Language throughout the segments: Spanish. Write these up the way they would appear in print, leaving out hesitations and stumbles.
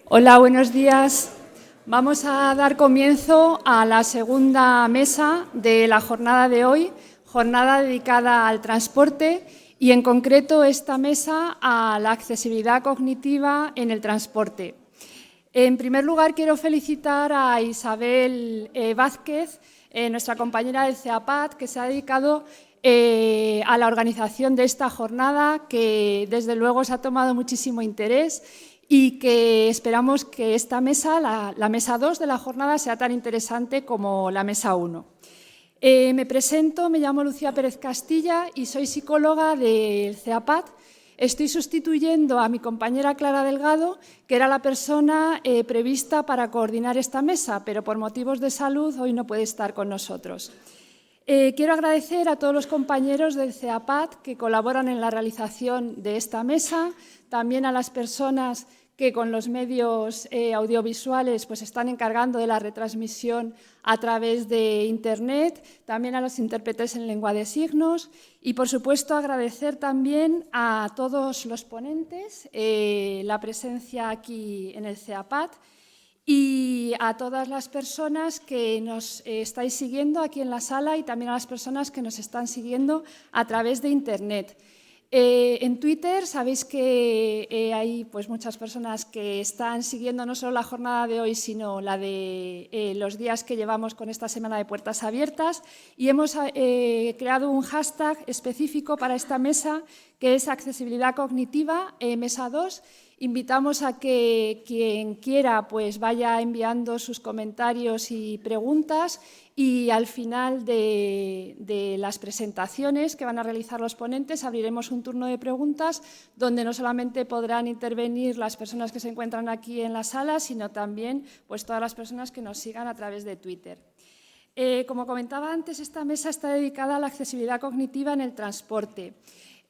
Hola, buenos días. Vamos a dar comienzo a la segunda mesa de la jornada de hoy, jornada dedicada al transporte y en concreto esta mesa a la accesibilidad cognitiva en el transporte. En primer lugar, quiero felicitar a Isabel Vázquez, nuestra compañera del CEAPAT, que se ha dedicado a la organización de esta jornada, que desde luego se ha tomado muchísimo interés y que esperamos que esta mesa, la mesa 2 de la jornada, sea tan interesante como la mesa 1. Me presento, me llamo Lucía Pérez Castilla y soy psicóloga del CEAPAT. Estoy sustituyendo a mi compañera Clara Delgado, que era la persona prevista para coordinar esta mesa, pero por motivos de salud hoy no puede estar con nosotros. Quiero agradecer a todos los compañeros del CEAPAT que colaboran en la realización de esta mesa, también a las personas que con los medios audiovisuales pues, están encargando de la retransmisión a través de Internet, también a los intérpretes en lengua de signos y, por supuesto, agradecer también a todos los ponentes la presencia aquí en el CEAPAT y a todas las personas que nos estáis siguiendo aquí en la sala y también a las personas que nos están siguiendo a través de Internet. En Twitter sabéis que hay pues, muchas personas que están siguiendo no solo la jornada de hoy, sino la de los días que llevamos con esta semana de puertas abiertas y hemos creado un hashtag específico para esta mesa que es accesibilidad cognitiva, mesa 2. Invitamos a que quien quiera pues, vaya enviando sus comentarios y preguntas y al final de las presentaciones que van a realizar los ponentes abriremos un turno de preguntas donde no solamente podrán intervenir las personas que se encuentran aquí en la sala, sino también pues, todas las personas que nos sigan a través de Twitter. Como comentaba antes, esta mesa está dedicada a la accesibilidad cognitiva en el transporte.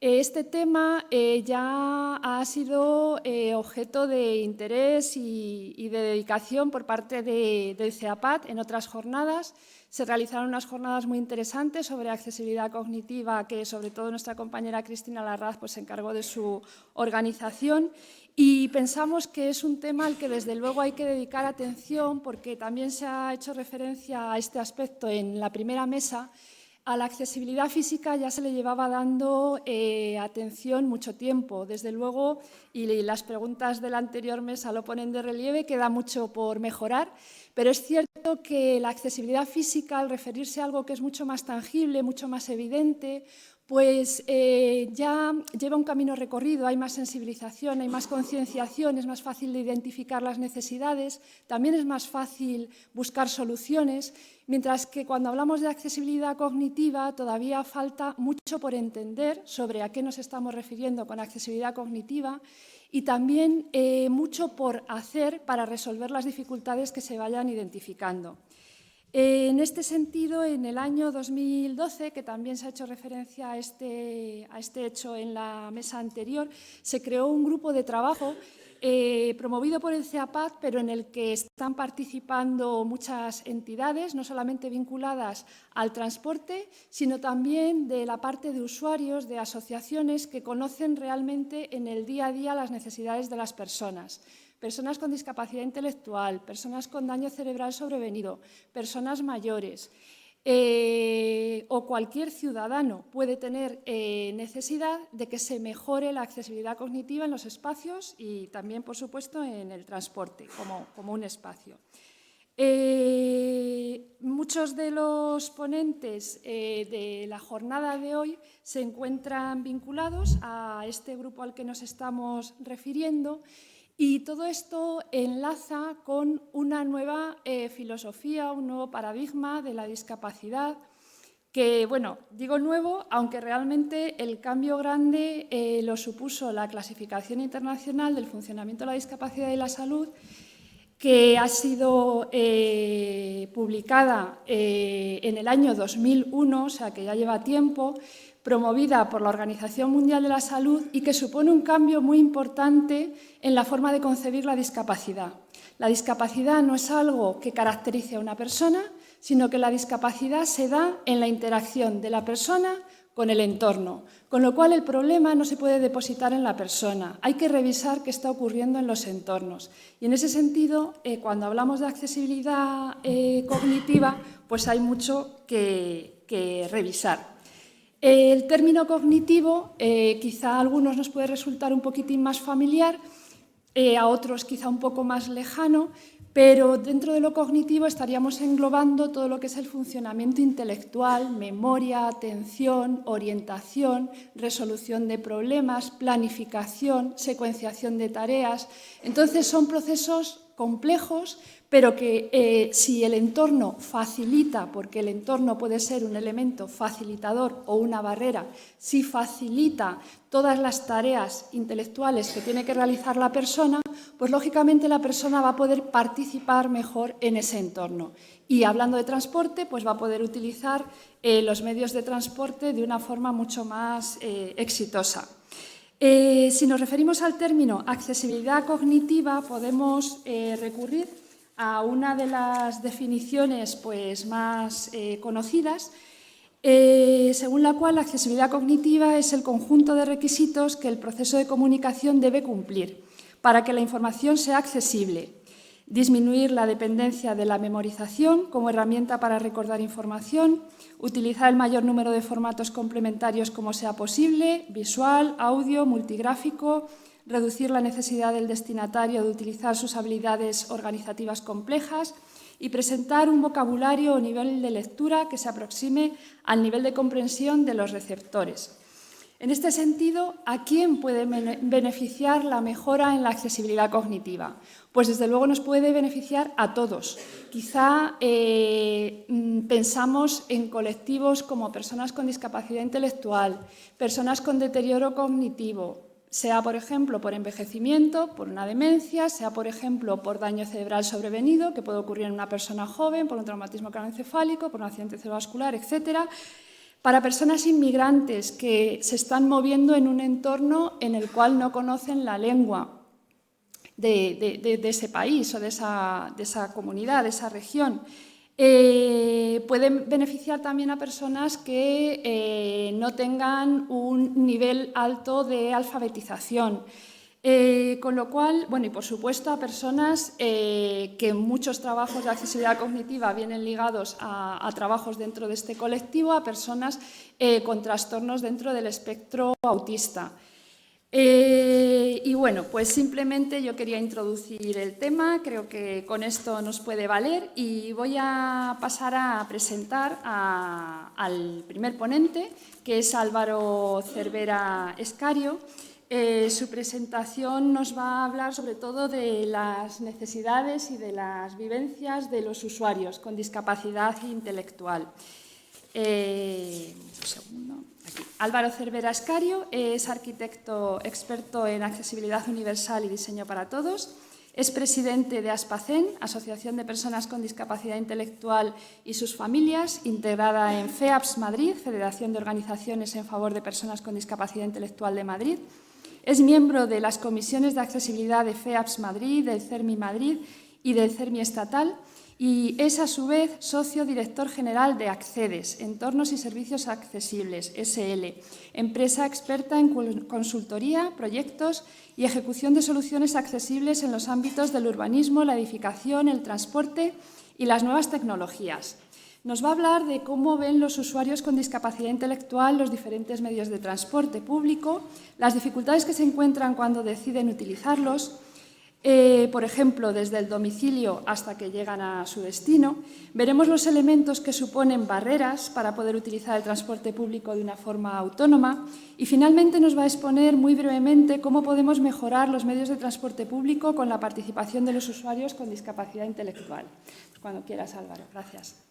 Este tema ya ha sido objeto de interés y de dedicación por parte del CEAPAT en otras jornadas. Se realizaron unas jornadas muy interesantes sobre accesibilidad cognitiva que sobre todo nuestra compañera Cristina Larraz pues, se encargó de su organización y pensamos que es un tema al que desde luego hay que dedicar atención porque también se ha hecho referencia a este aspecto en la primera mesa. A la accesibilidad física ya se le llevaba dando atención mucho tiempo. Desde luego, y las preguntas de la anterior mesa lo ponen de relieve, queda mucho por mejorar, pero es cierto que la accesibilidad física, al referirse a algo que es mucho más tangible, mucho más evidente, pues ya lleva un camino recorrido, hay más sensibilización, hay más concienciación, es más fácil de identificar las necesidades, también es más fácil buscar soluciones, mientras que cuando hablamos de accesibilidad cognitiva todavía falta mucho por entender sobre a qué nos estamos refiriendo con accesibilidad cognitiva y también mucho por hacer para resolver las dificultades que se vayan identificando. En este sentido, en el año 2012, que también se ha hecho referencia a este hecho en la mesa anterior, se creó un grupo de trabajo promovido por el CEAPAT, pero en el que están participando muchas entidades, no solamente vinculadas al transporte, sino también de la parte de usuarios, de asociaciones que conocen realmente en el día a día las necesidades de las personas. Personas con discapacidad intelectual, personas con daño cerebral sobrevenido, personas mayores o cualquier ciudadano puede tener necesidad de que se mejore la accesibilidad cognitiva en los espacios y también, por supuesto, en el transporte como un espacio. Muchos de los ponentes de la jornada de hoy se encuentran vinculados a este grupo al que nos estamos refiriendo. Y todo esto enlaza con una nueva filosofía, un nuevo paradigma de la discapacidad, que, bueno, digo nuevo, aunque realmente el cambio grande lo supuso la clasificación internacional del funcionamiento de la discapacidad y la salud, que ha sido publicada en el año 2001, o sea que ya lleva tiempo, promovida por la Organización Mundial de la Salud y que supone un cambio muy importante en la forma de concebir la discapacidad. La discapacidad no es algo que caracterice a una persona, sino que la discapacidad se da en la interacción de la persona con el entorno, con lo cual el problema no se puede depositar en la persona, hay que revisar qué está ocurriendo en los entornos. Y en ese sentido, cuando hablamos de accesibilidad cognitiva, pues hay mucho que revisar. El término cognitivo quizá a algunos nos puede resultar un poquitín más familiar, a otros quizá un poco más lejano, pero dentro de lo cognitivo estaríamos englobando todo lo que es el funcionamiento intelectual, memoria, atención, orientación, resolución de problemas, planificación, secuenciación de tareas. Entonces son procesos complejos, pero que si el entorno facilita, porque el entorno puede ser un elemento facilitador o una barrera, si facilita todas las tareas intelectuales que tiene que realizar la persona, pues lógicamente la persona va a poder participar mejor en ese entorno. Y hablando de transporte, pues va a poder utilizar los medios de transporte de una forma mucho más exitosa. Si nos referimos al término accesibilidad cognitiva, podemos recurrir a una de las definiciones pues, más conocidas, según la cual la accesibilidad cognitiva es el conjunto de requisitos que el proceso de comunicación debe cumplir para que la información sea accesible. Disminuir la dependencia de la memorización como herramienta para recordar información, utilizar el mayor número de formatos complementarios como sea posible, visual, audio, multigráfico, reducir la necesidad del destinatario de utilizar sus habilidades organizativas complejas y presentar un vocabulario o nivel de lectura que se aproxime al nivel de comprensión de los receptores. En este sentido, ¿a quién puede beneficiar la mejora en la accesibilidad cognitiva? Pues desde luego nos puede beneficiar a todos. Quizá pensamos en colectivos como personas con discapacidad intelectual, personas con deterioro cognitivo, sea, por ejemplo, por envejecimiento, por una demencia, sea, por ejemplo, por daño cerebral sobrevenido, que puede ocurrir en una persona joven, por un traumatismo craneoencefálico, por un accidente cerebrovascular, etcétera. Para personas inmigrantes que se están moviendo en un entorno en el cual no conocen la lengua de ese país o de esa comunidad, de esa región. Pueden beneficiar también a personas que no tengan un nivel alto de alfabetización. Con lo cual, bueno, y por supuesto a personas que muchos trabajos de accesibilidad cognitiva vienen ligados a trabajos dentro de este colectivo, a personas con trastornos dentro del espectro autista. Y bueno, pues simplemente yo quería introducir el tema, creo que con esto nos puede valer y voy a pasar a presentar al primer ponente, que es Álvaro Cervera Escario. Su presentación nos va a hablar sobre todo de las necesidades y de las vivencias de los usuarios con discapacidad intelectual. Un segundo. Aquí. Álvaro Cervera Escario es arquitecto experto en accesibilidad universal y diseño para todos. Es presidente de ASPACEN, Asociación de Personas con Discapacidad Intelectual y sus Familias, integrada en FEAPS Madrid, Federación de Organizaciones en Favor de Personas con Discapacidad Intelectual de Madrid. Es miembro de las comisiones de accesibilidad de FEAPS Madrid, del CERMI Madrid y del CERMI Estatal y es a su vez socio director general de Accedes, Entornos y Servicios Accesibles, SL, empresa experta en consultoría, proyectos y ejecución de soluciones accesibles en los ámbitos del urbanismo, la edificación, el transporte y las nuevas tecnologías. Nos va a hablar de cómo ven los usuarios con discapacidad intelectual los diferentes medios de transporte público, las dificultades que se encuentran cuando deciden utilizarlos, por ejemplo, desde el domicilio hasta que llegan a su destino. Veremos los elementos que suponen barreras para poder utilizar el transporte público de una forma autónoma y finalmente nos va a exponer muy brevemente cómo podemos mejorar los medios de transporte público con la participación de los usuarios con discapacidad intelectual. Pues cuando quieras, Álvaro. Gracias.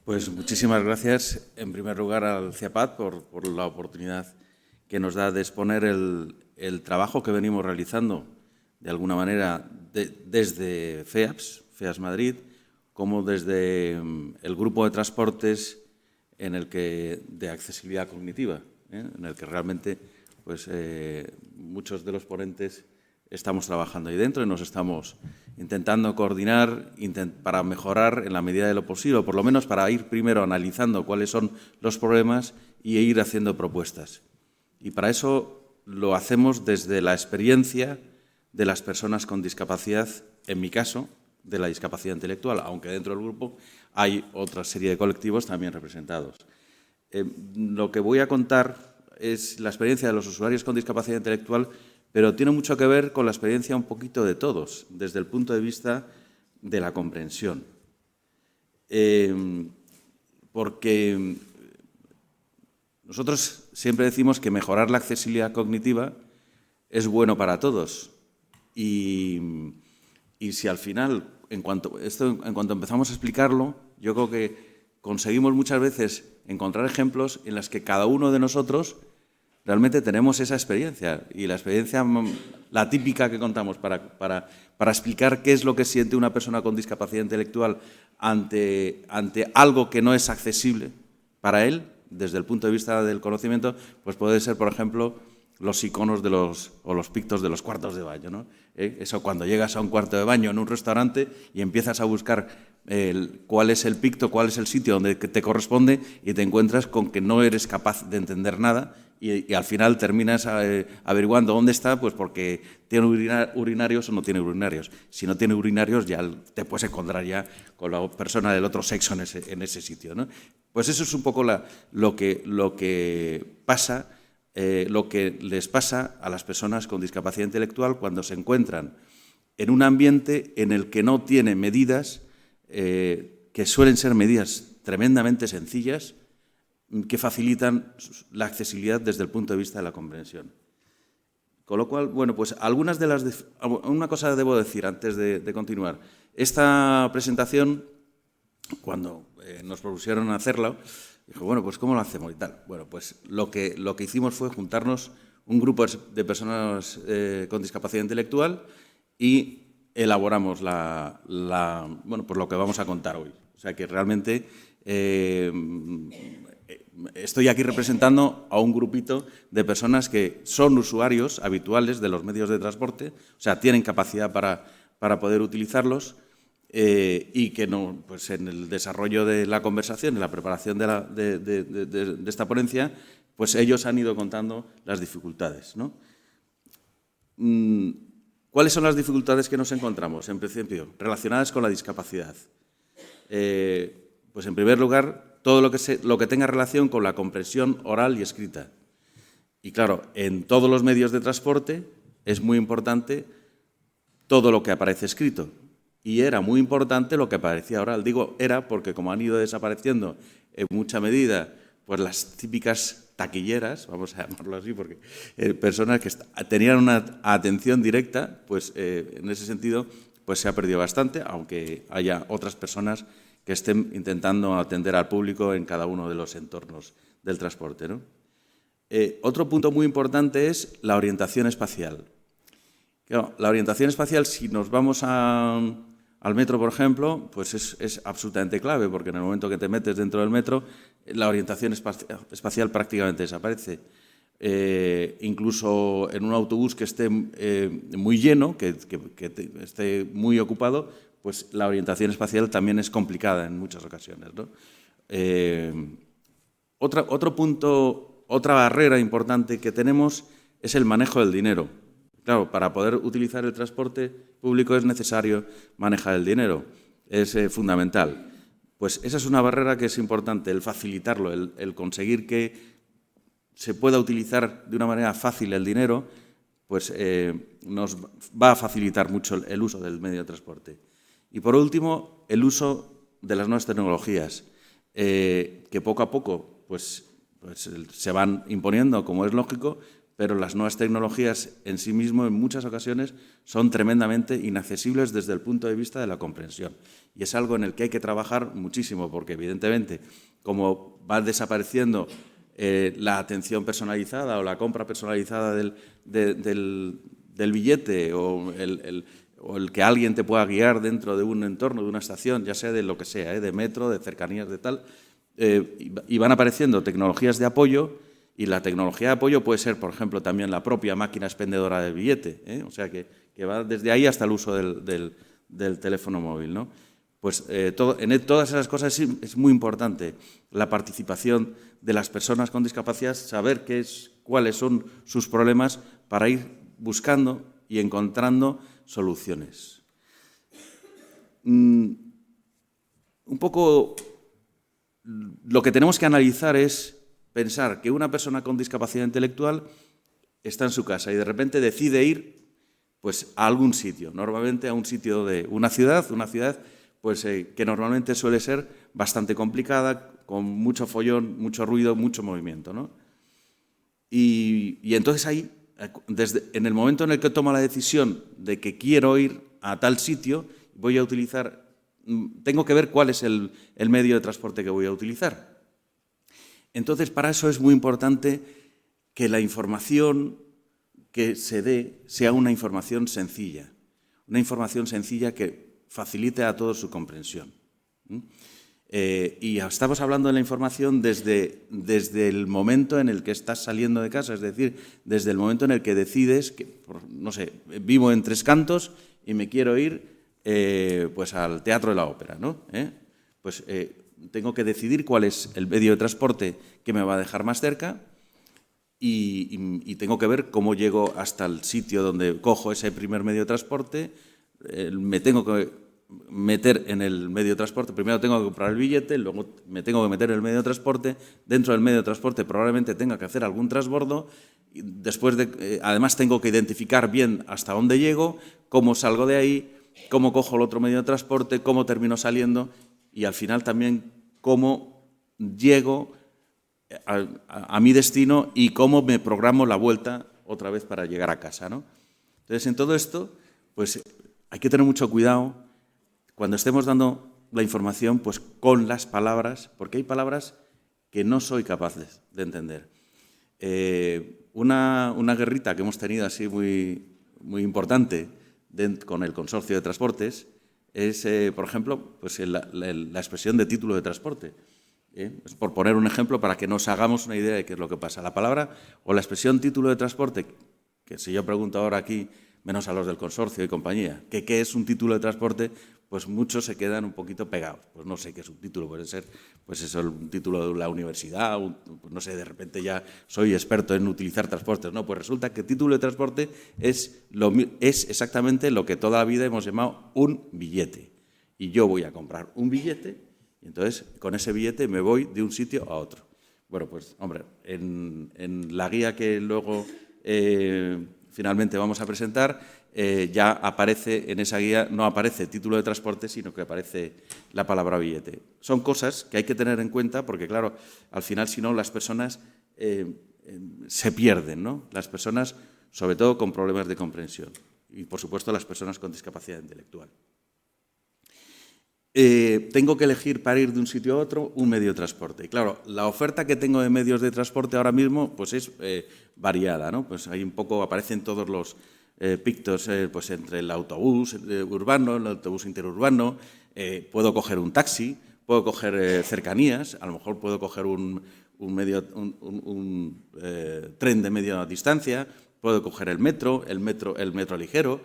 Pues muchísimas gracias, en primer lugar, al CIAPAT por la oportunidad que nos da de exponer el trabajo que venimos realizando, de alguna manera, desde FEAPS Madrid, como desde el grupo de transportes de accesibilidad cognitiva, en el que realmente pues, muchos de los ponentes estamos trabajando ahí dentro y nos estamos intentando coordinar para mejorar en la medida de lo posible, o por lo menos para ir primero analizando cuáles son los problemas y ir haciendo propuestas. Y para eso lo hacemos desde la experiencia de las personas con discapacidad, en mi caso, de la discapacidad intelectual, aunque dentro del grupo hay otra serie de colectivos también representados. Lo que voy a contar es la experiencia de los usuarios con discapacidad intelectual, pero tiene mucho que ver con la experiencia un poquito de todos, desde el punto de vista de la comprensión. Porque nosotros siempre decimos que mejorar la accesibilidad cognitiva es bueno para todos. Y si al final, en cuanto empezamos a explicarlo, yo creo que conseguimos muchas veces encontrar ejemplos en los que cada uno de nosotros realmente tenemos esa experiencia. Y la experiencia, la típica que contamos para explicar qué es lo que siente una persona con discapacidad intelectual ante algo que no es accesible para él, desde el punto de vista del conocimiento, pues puede ser, por ejemplo, los iconos o los pictos de los cuartos de baño, ¿no? Eso cuando llegas a un cuarto de baño en un restaurante y empiezas a buscar cuál es el picto, cuál es el sitio donde te corresponde y te encuentras con que no eres capaz de entender nada y al final terminas averiguando dónde está, pues porque tiene urinarios o no tiene urinarios. Si no tiene urinarios ya te puedes encontrar ya con la persona del otro sexo en ese sitio, ¿no? Pues eso es un poco lo que pasa. Lo que les pasa a las personas con discapacidad intelectual cuando se encuentran en un ambiente en el que no tiene medidas, que suelen ser medidas tremendamente sencillas, que facilitan la accesibilidad desde el punto de vista de la comprensión. Con lo cual, bueno, pues una cosa debo decir antes de continuar. Esta presentación, cuando nos propusieron hacerla, dijo, bueno, pues ¿cómo lo hacemos y tal? Bueno, pues lo que hicimos fue juntarnos un grupo de personas con discapacidad intelectual y elaboramos bueno, pues lo que vamos a contar hoy. O sea que realmente estoy aquí representando a un grupito de personas que son usuarios habituales de los medios de transporte, o sea, tienen capacidad para poder utilizarlos. Y que no, pues en el desarrollo de la conversación, en la preparación de esta ponencia, pues ellos han ido contando las dificultades, ¿no? ¿Cuáles son las dificultades que nos encontramos, en principio, relacionadas con la discapacidad? Pues en primer lugar, todo lo que tenga relación con la comprensión oral y escrita. Y claro, en todos los medios de transporte es muy importante todo lo que aparece escrito. Y era muy importante lo que aparecía oral. Digo era porque como han ido desapareciendo en mucha medida pues las típicas taquilleras, vamos a llamarlo así, porque personas que tenían una atención directa, pues en ese sentido pues se ha perdido bastante, aunque haya otras personas que estén intentando atender al público en cada uno de los entornos del transporte, ¿no? Otro punto muy importante es la orientación espacial. Claro, la orientación espacial, si nos vamos al metro, por ejemplo, pues es absolutamente clave, porque en el momento que te metes dentro del metro, la orientación espacial prácticamente desaparece. Incluso en un autobús que esté muy lleno, que esté muy ocupado, pues la orientación espacial también es complicada en muchas ocasiones, ¿no? Otro punto, otra barrera importante que tenemos es el manejo del dinero. Claro, para poder utilizar el transporte público es necesario manejar el dinero, es fundamental. Pues esa es una barrera que es importante, el facilitarlo, el conseguir que se pueda utilizar de una manera fácil el dinero, pues nos va a facilitar mucho el uso del medio de transporte. Y por último, el uso de las nuevas tecnologías, que poco a poco pues se van imponiendo, como es lógico, pero las nuevas tecnologías en sí mismas, en muchas ocasiones, son tremendamente inaccesibles desde el punto de vista de la comprensión. Y es algo en el que hay que trabajar muchísimo, porque evidentemente, como va desapareciendo la atención personalizada o la compra personalizada del billete o el que alguien te pueda guiar dentro de un entorno, de una estación, ya sea de lo que sea, de metro, de cercanías, de tal, y van apareciendo tecnologías de apoyo. Y la tecnología de apoyo puede ser, por ejemplo, también la propia máquina expendedora del billete, ¿eh? O sea, que va desde ahí hasta el uso del teléfono móvil, ¿no? Pues en todas esas cosas es muy importante la participación de las personas con discapacidad, saber cuáles son sus problemas para ir buscando y encontrando soluciones. Un poco lo que tenemos que analizar es pensar que una persona con discapacidad intelectual está en su casa y de repente decide ir pues, a algún sitio, normalmente a un sitio de una ciudad pues, que normalmente suele ser bastante complicada, con mucho follón, mucho ruido, mucho movimiento, ¿no? Y entonces ahí, en el momento en el que tomo la decisión de que quiero ir a tal sitio, tengo que ver cuál es el medio de transporte que voy a utilizar. Entonces, para eso es muy importante que la información que se dé sea una información sencilla que facilite a todos su comprensión. Y estamos hablando de la información desde el momento en el que estás saliendo de casa, es decir, desde el momento en el que decides que, no sé, vivo en Tres Cantos y me quiero ir pues al Teatro de la Ópera, ¿no? Pues tengo que decidir cuál es el medio de transporte que me va a dejar más cerca y tengo que ver cómo llego hasta el sitio donde cojo ese primer medio de transporte. Me tengo que meter en el medio de transporte, primero tengo que comprar el billete, luego me tengo que meter en el medio de transporte, dentro del medio de transporte probablemente tenga que hacer algún transbordo, y además tengo que identificar bien hasta dónde llego, cómo salgo de ahí, cómo cojo el otro medio de transporte, cómo termino saliendo y al final también cómo llego a mi destino y cómo me programo la vuelta otra vez para llegar a casa, ¿no? Entonces, en todo esto, pues hay que tener mucho cuidado cuando estemos dando la información, pues con las palabras, porque hay palabras que no soy capaz de entender. Una guerrita que hemos tenido así muy, muy importante con el Consorcio de Transportes es, por ejemplo, pues la expresión de título de transporte. Pues por poner un ejemplo para que nos hagamos una idea de qué es lo que pasa. La palabra o la expresión título de transporte, que si yo pregunto ahora aquí, menos a los del consorcio y compañía, que qué es un título de transporte, pues muchos se quedan un poquito pegados. Pues no sé qué es un título, puede ser pues eso, un título de la universidad, pues no sé, de repente ya soy experto en utilizar transportes. No, pues resulta que título de transporte es exactamente lo que toda la vida hemos llamado un billete. Y yo voy a comprar un billete y entonces con ese billete me voy de un sitio a otro. Bueno, pues hombre, en la guía que luego finalmente vamos a presentar, ya aparece, en esa guía no aparece título de transporte, sino que aparece la palabra billete. Son cosas que hay que tener en cuenta porque, claro, al final, si no, las personas se pierden, ¿no? Las personas, sobre todo con problemas de comprensión y, por supuesto, las personas con discapacidad intelectual. Tengo que elegir para ir de un sitio a otro un medio de transporte. Y claro, la oferta que tengo de medios de transporte ahora mismo pues es variada, ¿no? Pues hay un poco, aparecen todos los pictos pues entre el autobús urbano, el autobús interurbano, puedo coger un taxi, puedo coger cercanías, a lo mejor puedo coger un tren de media distancia, puedo coger el metro ligero,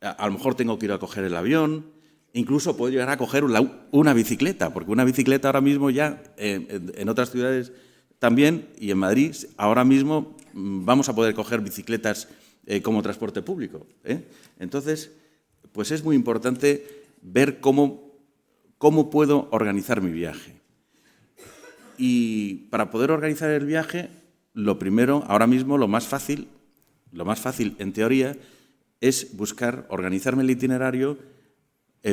a lo mejor tengo que ir a coger el avión. Incluso puedo llegar a coger una bicicleta, porque una bicicleta ahora mismo ya, en otras ciudades también, y en Madrid, ahora mismo vamos a poder coger bicicletas como transporte público. Entonces, pues es muy importante ver cómo puedo organizar mi viaje. Y para poder organizar el viaje, lo primero, ahora mismo, lo más fácil en teoría, es organizarme el itinerario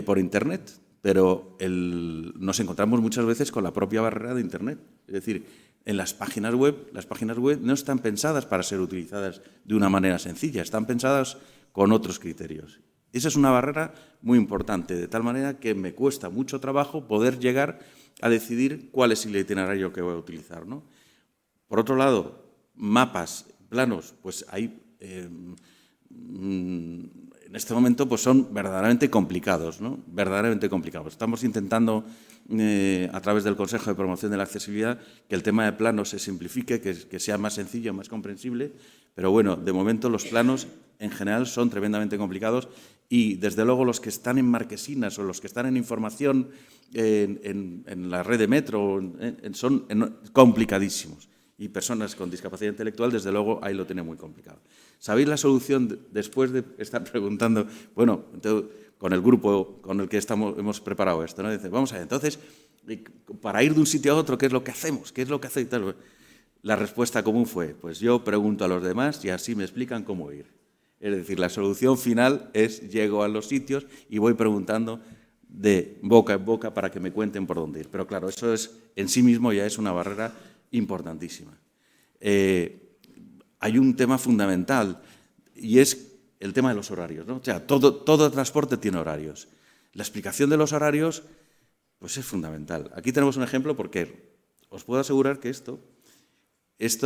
por Internet, pero nos encontramos muchas veces con la propia barrera de Internet. Es decir, en las páginas web no están pensadas para ser utilizadas de una manera sencilla, están pensadas con otros criterios. Esa es una barrera muy importante, de tal manera que me cuesta mucho trabajo poder llegar a decidir cuál es el itinerario que voy a utilizar, ¿no? Por otro lado, mapas, planos, pues hay en este momento pues son verdaderamente complicados, ¿no? Verdaderamente complicados. Estamos intentando, a través del Consejo de Promoción de la Accesibilidad, que el tema de planos se simplifique, que sea más sencillo, más comprensible, pero bueno, de momento los planos en general son tremendamente complicados y, desde luego, los que están en marquesinas o los que están en información en la red de metro son complicadísimos. Y personas con discapacidad intelectual, desde luego, ahí lo tienen muy complicado. ¿Sabéis la solución después de estar preguntando? Bueno, entonces, con el grupo con el que hemos preparado esto, ¿no? Dice, vamos a ver, entonces, para ir de un sitio a otro, ¿qué es lo que hacemos? ¿Qué es lo que hace y tal? La respuesta común fue, pues yo pregunto a los demás y así me explican cómo ir. Es decir, la solución final es llego a los sitios y voy preguntando de boca en boca para que me cuenten por dónde ir. Pero claro, eso en sí mismo ya es una barrera importantísima. Hay un tema fundamental y es el tema de los horarios, ¿no? O sea, todo transporte tiene horarios. La explicación de los horarios pues es fundamental. Aquí tenemos un ejemplo porque os puedo asegurar que esto es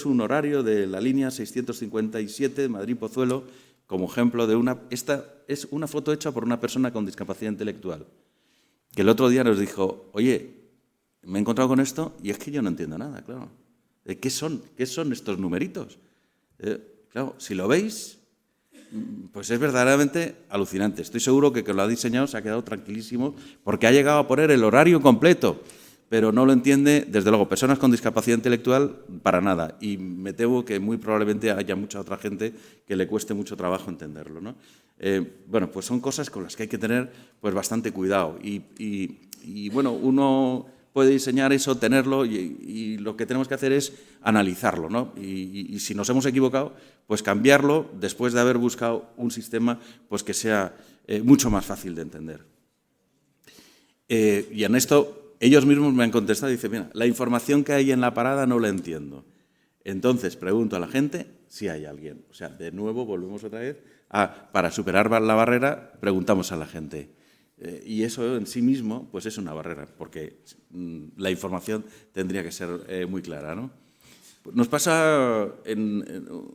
un horario de la línea 657 Madrid-Pozuelo, como ejemplo de esta es una foto hecha por una persona con discapacidad intelectual, que el otro día nos dijo, oye, me he encontrado con esto y es que yo no entiendo nada, claro. ¿Qué son estos numeritos? Claro, si lo veis, pues es verdaderamente alucinante. Estoy seguro que lo ha diseñado se ha quedado tranquilísimo porque ha llegado a poner el horario completo, pero no lo entiende, desde luego, personas con discapacidad intelectual para nada. Y me temo que muy probablemente haya mucha otra gente que le cueste mucho trabajo entenderlo, ¿no? Bueno, pues son cosas con las que hay que tener pues bastante cuidado. Y bueno, uno puede diseñar eso, tenerlo, y lo que tenemos que hacer es analizarlo, ¿no? Y si nos hemos equivocado, pues cambiarlo después de haber buscado un sistema pues que sea mucho más fácil de entender. Y en esto ellos mismos me han contestado y dicen, mira, la información que hay en la parada no la entiendo. Entonces pregunto a la gente si hay alguien. O sea, de nuevo volvemos otra vez para superar la barrera, preguntamos a la gente. Y eso en sí mismo pues es una barrera, porque la información tendría que ser muy clara, ¿no? Nos pasa un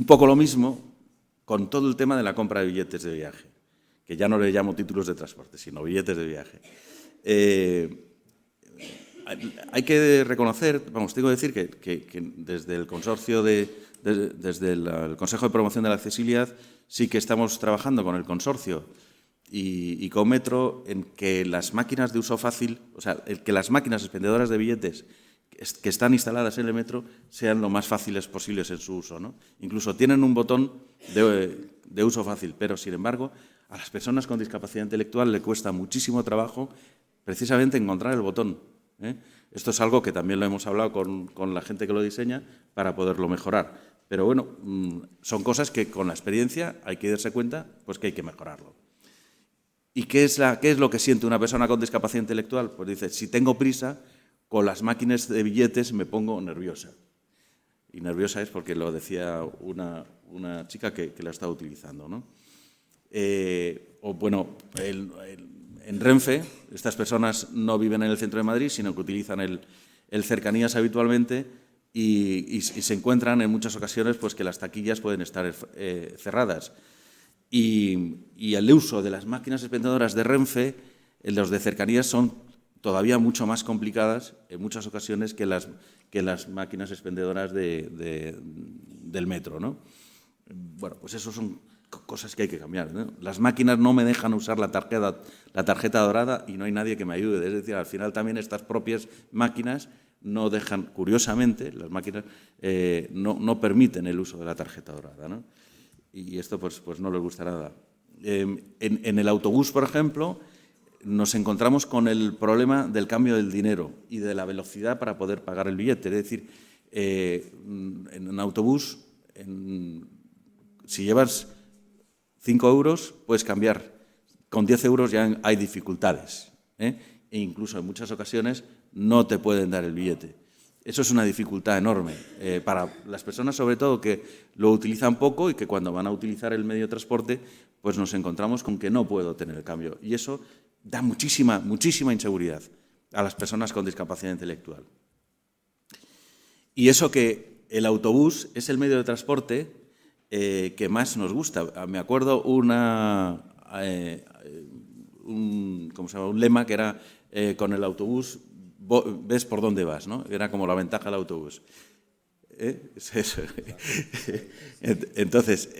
poco lo mismo con todo el tema de la compra de billetes de viaje, que ya no le llamo títulos de transporte, sino billetes de viaje. Hay que reconocer, tengo que decir que desde el consorcio desde el Consejo de Promoción de la Accesibilidad sí que estamos trabajando con el consorcio y con Metro en que las máquinas de uso fácil, o sea, que las máquinas expendedoras de billetes que están instaladas en el metro sean lo más fáciles posibles en su uso, ¿no? Incluso tienen un botón de uso fácil, pero, sin embargo, a las personas con discapacidad intelectual le cuesta muchísimo trabajo precisamente encontrar el botón, ¿eh? Esto es algo que también lo hemos hablado con la gente que lo diseña para poderlo mejorar. Pero bueno, son cosas que con la experiencia hay que darse cuenta pues que hay que mejorarlo. ¿Y qué es lo que siente una persona con discapacidad intelectual? Pues dice, si tengo prisa, con las máquinas de billetes me pongo nerviosa. Y nerviosa es porque lo decía una chica que la estaba utilizando, ¿no? O bueno, en Renfe, estas personas no viven en el centro de Madrid, sino que utilizan el Cercanías habitualmente y se encuentran en muchas ocasiones pues, que las taquillas pueden estar cerradas. Y el uso de las máquinas expendedoras de Renfe, los de Cercanías, son todavía mucho más complicadas en muchas ocasiones que las máquinas expendedoras del metro, ¿no? Bueno, pues eso son cosas que hay que cambiar, ¿no? Las máquinas no me dejan usar la tarjeta dorada y no hay nadie que me ayude. Es decir, al final también estas propias máquinas no dejan, curiosamente, las máquinas no permiten el uso de la tarjeta dorada, ¿no? Y esto pues no les gusta nada. En el autobús, por ejemplo, nos encontramos con el problema del cambio del dinero y de la velocidad para poder pagar el billete. Es decir, en un autobús, si llevas 5 euros, puedes cambiar. Con 10 euros ya hay dificultades, ¿eh? E incluso en muchas ocasiones no te pueden dar el billete. Eso es una dificultad enorme para las personas, sobre todo, que lo utilizan poco y que cuando van a utilizar el medio de transporte, pues nos encontramos con que no puedo tener el cambio. Y eso da muchísima inseguridad a las personas con discapacidad intelectual. Y eso que el autobús es el medio de transporte que más nos gusta. Me acuerdo un lema que era con el autobús ves por dónde vas, ¿no? Era como la ventaja del autobús. Es eso. Entonces,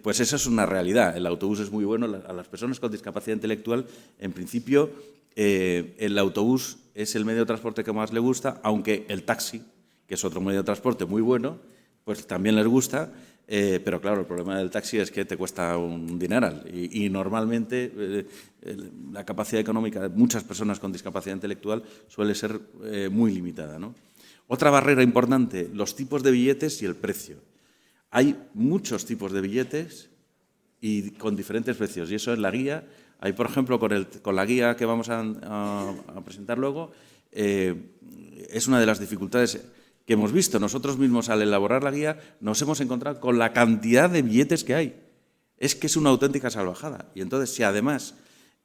pues eso es una realidad. El autobús es muy bueno. A las personas con discapacidad intelectual, en principio, el autobús es el medio de transporte que más le gusta, aunque el taxi, que es otro medio de transporte muy bueno, pues también les gusta. Pero claro, el problema del taxi es que te cuesta un dineral y normalmente la capacidad económica de muchas personas con discapacidad intelectual suele ser muy limitada, ¿no? Otra barrera importante, los tipos de billetes y el precio. Hay muchos tipos de billetes y con diferentes precios, y eso en la guía. Hay, por ejemplo, con la guía que vamos a presentar luego, es una de las dificultades que hemos visto. Nosotros mismos, al elaborar la guía, nos hemos encontrado con la cantidad de billetes que hay. Es que es una auténtica salvajada. Y entonces, si además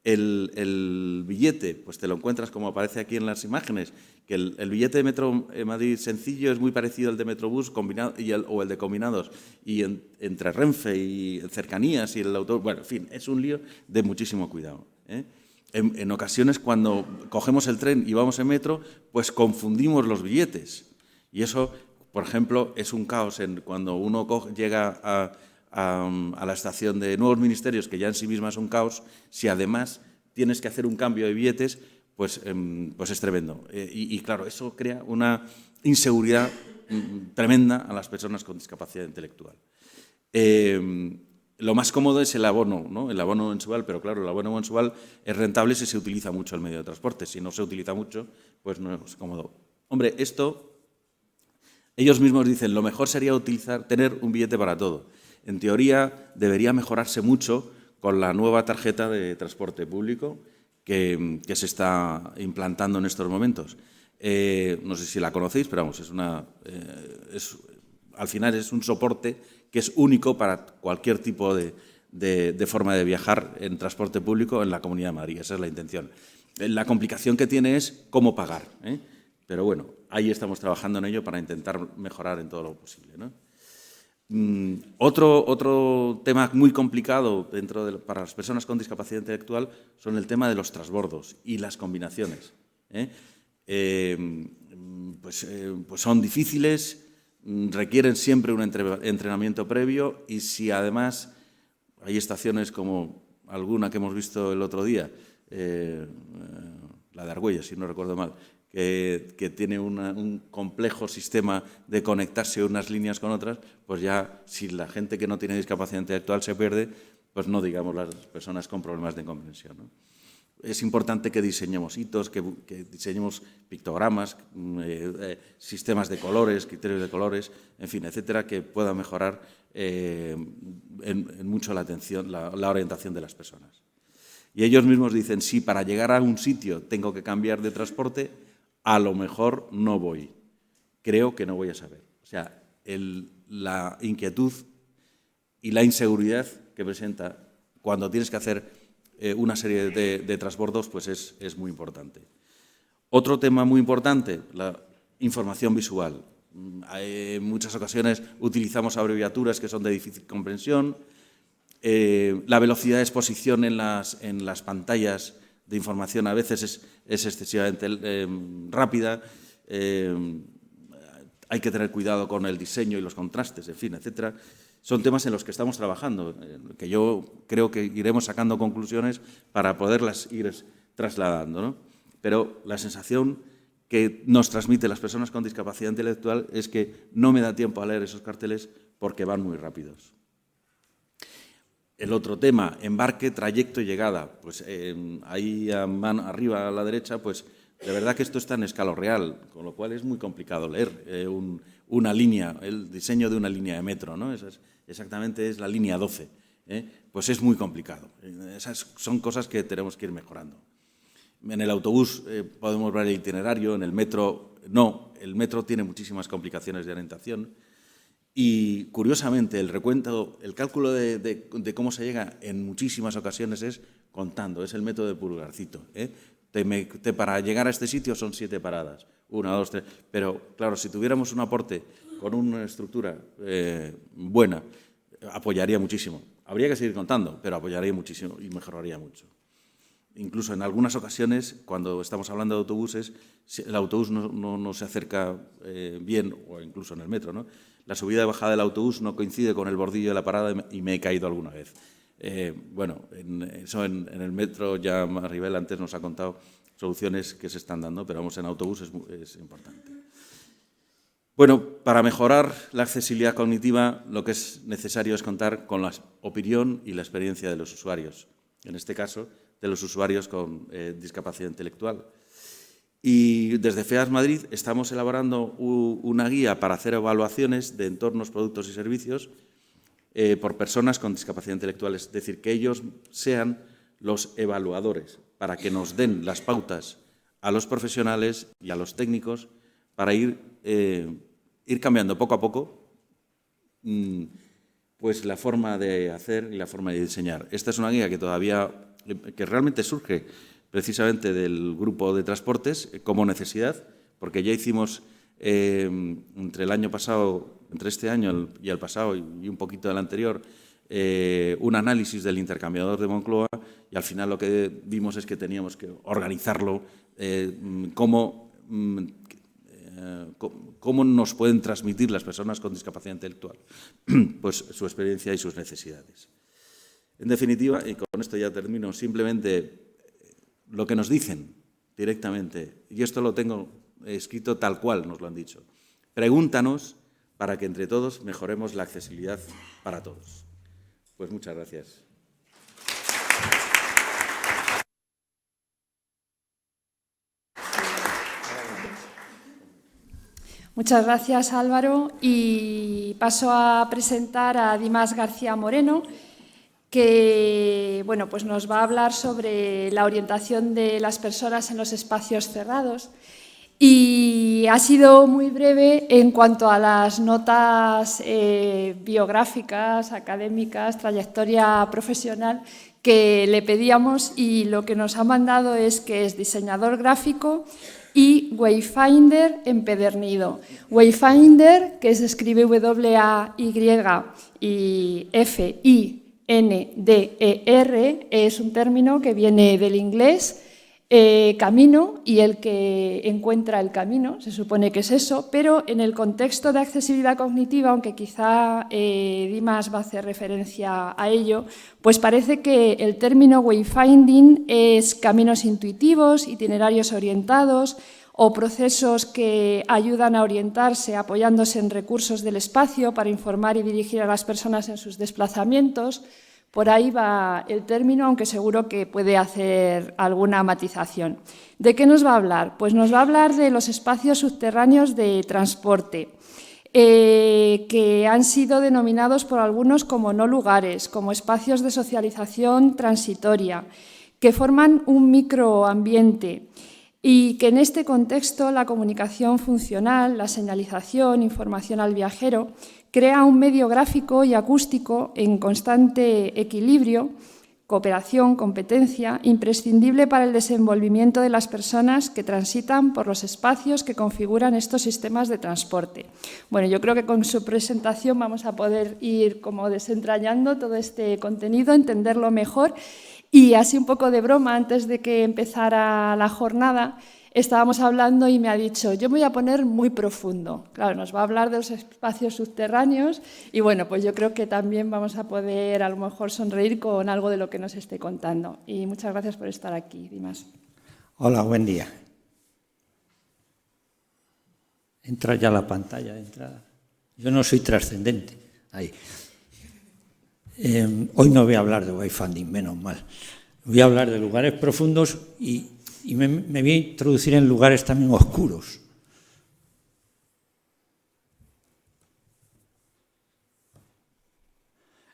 el billete, pues te lo encuentras como aparece aquí en las imágenes, que el billete de Metro Madrid sencillo es muy parecido al de Metrobús combinado, o el de combinados, y entre Renfe y cercanías y el autobús, bueno, en fin, es un lío de muchísimo cuidado, ¿eh? En ocasiones, cuando cogemos el tren y vamos en metro, pues confundimos los billetes. Y eso, por ejemplo, es un caos cuando uno llega a la estación de Nuevos Ministerios, que ya en sí misma es un caos. Si además tienes que hacer un cambio de billetes, pues es tremendo. Y claro, eso crea una inseguridad tremenda a las personas con discapacidad intelectual. Lo más cómodo es el abono, ¿no? El abono mensual, pero claro, el abono mensual es rentable si se utiliza mucho el medio de transporte. Si no se utiliza mucho, pues no es cómodo. Hombre, ellos mismos dicen, lo mejor sería tener un billete para todo. En teoría, debería mejorarse mucho con la nueva tarjeta de transporte público que se está implantando en estos momentos. No sé si la conocéis, pero vamos, al final es un soporte que es único para cualquier tipo de forma de viajar en transporte público en la Comunidad de Madrid. Esa es la intención. La complicación que tiene es cómo pagar, ¿eh? Pero bueno, ahí estamos trabajando en ello para intentar mejorar en todo lo posible, ¿no? Otro tema muy complicado para las personas con discapacidad intelectual son el tema de los transbordos y las combinaciones, ¿eh? Pues son difíciles, requieren siempre un entrenamiento previo, y si además hay estaciones como alguna que hemos visto el otro día, la de Argüelles, si no recuerdo mal, que tiene un complejo sistema de conectarse unas líneas con otras, pues ya si la gente que no tiene discapacidad intelectual se pierde, pues no digamos las personas con problemas de comprensión, ¿no? Es importante que diseñemos hitos, que diseñemos pictogramas, sistemas de colores, criterios de colores, en fin, etcétera, que pueda mejorar en mucho la orientación de las personas. Y ellos mismos dicen, si para llegar a un sitio tengo que cambiar de transporte, a lo mejor no voy. Creo que no voy a saber. O sea, la inquietud y la inseguridad que presenta cuando tienes que hacer una serie de transbordos, pues es muy importante. Otro tema muy importante, la información visual. En muchas ocasiones utilizamos abreviaturas que son de difícil comprensión. La velocidad de exposición en las pantallas de información a veces es excesivamente rápida. Hay que tener cuidado con el diseño y los contrastes, en fin, etcétera. Son temas en los que estamos trabajando, que yo creo que iremos sacando conclusiones para poderlas ir trasladando, ¿no? Pero la sensación que nos transmite las personas con discapacidad intelectual es que no me da tiempo a leer esos carteles porque van muy rápidos. El otro tema, embarque, trayecto y llegada. Pues ahí arriba a la derecha, pues de verdad que esto está en escala real, con lo cual es muy complicado leer una línea, el diseño de una línea de metro, ¿no? Exactamente es la línea 12, ¿eh? Pues es muy complicado. Esas son cosas que tenemos que ir mejorando. En el autobús podemos ver el itinerario, en el metro no. El metro tiene muchísimas complicaciones de orientación. Y, curiosamente, el cálculo de cómo se llega en muchísimas ocasiones es contando, es el método de pulgarcito, ¿eh? Para llegar a este sitio son 7 paradas, 1, 2, 3. Pero, claro, si tuviéramos un aporte con una estructura buena, apoyaría muchísimo. Habría que seguir contando, pero apoyaría muchísimo y mejoraría mucho. Incluso en algunas ocasiones, cuando estamos hablando de autobuses, el autobús no se acerca bien, o incluso en el metro, ¿no? La subida y bajada del autobús no coincide con el bordillo de la parada y me he caído alguna vez. Bueno, eso en el metro ya Maribel antes nos ha contado soluciones que se están dando, pero vamos, en autobús es importante. Bueno, para mejorar la accesibilidad cognitiva lo que es necesario es contar con la opinión y la experiencia de los usuarios, en este caso de los usuarios con discapacidad intelectual. Y desde FEAS Madrid estamos elaborando una guía para hacer evaluaciones de entornos, productos y servicios por personas con discapacidad intelectual, es decir, que ellos sean los evaluadores para que nos den las pautas a los profesionales y a los técnicos para ir cambiando poco a poco pues la forma de hacer y la forma de diseñar. Esta es una guía que realmente surge precisamente del grupo de transportes como necesidad, porque ya hicimos entre el año pasado, entre este año y el pasado y un poquito del anterior, un análisis del intercambiador de Moncloa y al final lo que vimos es que teníamos que organizarlo, cómo nos pueden transmitir las personas con discapacidad intelectual pues su experiencia y sus necesidades. En definitiva, y con esto ya termino, simplemente lo que nos dicen directamente, y esto lo tengo escrito tal cual nos lo han dicho, pregúntanos para que entre todos mejoremos la accesibilidad para todos. Pues muchas gracias. Muchas gracias, Álvaro. Y paso a presentar a Dimas García Moreno, que bueno, pues nos va a hablar sobre la orientación de las personas en los espacios cerrados. Y ha sido muy breve en cuanto a las notas biográficas, académicas, trayectoria profesional que le pedíamos, y lo que nos ha mandado es que es diseñador gráfico y Wayfinder empedernido. Wayfinder, que se escribe W-A-Y y F-I-N-D-E-R, es un término que viene del inglés camino, y el que encuentra el camino, se supone que es eso, pero en el contexto de accesibilidad cognitiva, aunque quizá Dimas va a hacer referencia a ello, pues parece que el término wayfinding es caminos intuitivos, itinerarios orientados o procesos que ayudan a orientarse apoyándose en recursos del espacio para informar y dirigir a las personas en sus desplazamientos. Por ahí va el término, aunque seguro que puede hacer alguna matización. ¿De qué nos va a hablar? Pues nos va a hablar de los espacios subterráneos de transporte, que han sido denominados por algunos como no lugares, como espacios de socialización transitoria, que forman un microambiente y que en este contexto la comunicación funcional, la señalización, información al viajero, crea un medio gráfico y acústico en constante equilibrio, cooperación, competencia, imprescindible para el desenvolvimiento de las personas que transitan por los espacios que configuran estos sistemas de transporte. Bueno, yo creo que con su presentación vamos a poder ir como desentrañando todo este contenido, entenderlo mejor. Y así un poco de broma, antes de que empezara la jornada, estábamos hablando y me ha dicho, yo me voy a poner muy profundo. Claro, nos va a hablar de los espacios subterráneos y bueno, pues yo creo que también vamos a poder a lo mejor sonreír con algo de lo que nos esté contando. Y muchas gracias por estar aquí, Dimas. Hola, buen día. Entra ya la pantalla de entrada. Yo no soy trascendente. Ahí. Hoy no voy a hablar de wayfinding, menos mal. Voy a hablar de lugares profundos y me voy a introducir en lugares también oscuros.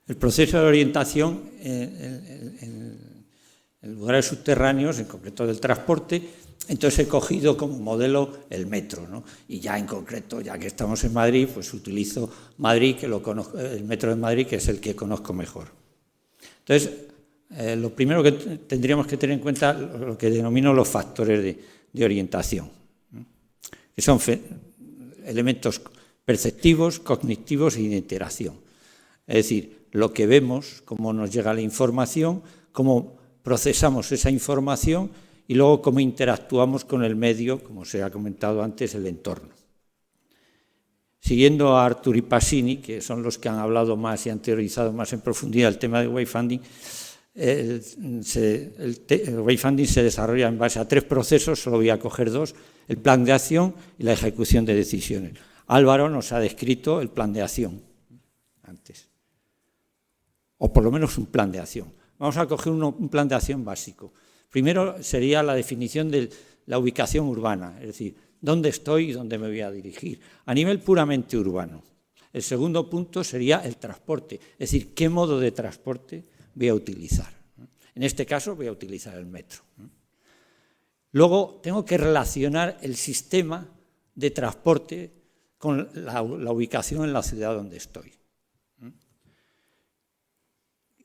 El proceso de orientación en lugares subterráneos, en concreto del transporte, entonces he cogido como modelo el metro, ¿no? Y ya en concreto, ya que estamos en Madrid, pues utilizo Madrid, que lo conozco, el metro de Madrid, que es el que conozco mejor. Entonces, lo primero que tendríamos que tener en cuenta lo que denomino los factores de orientación, que son elementos perceptivos, cognitivos y de interacción. Es decir, lo que vemos, cómo nos llega la información, cómo procesamos esa información y luego cómo interactuamos con el medio, como se ha comentado antes, el entorno. Siguiendo a Artur y Pasini, que son los que han hablado más y han teorizado más en profundidad el tema de wayfinding, el wayfinding se desarrolla en base a 3 procesos, solo voy a coger 2, el plan de acción y la ejecución de decisiones. Álvaro nos ha descrito el plan de acción antes, o por lo menos un plan de acción. Vamos a coger un plan de acción básico. Primero sería la definición de la ubicación urbana, es decir, dónde estoy y dónde me voy a dirigir, a nivel puramente urbano. El segundo punto sería el transporte, es decir, qué modo de transporte voy a utilizar. En este caso voy a utilizar el metro. Luego tengo que relacionar el sistema de transporte con la ubicación en la ciudad donde estoy.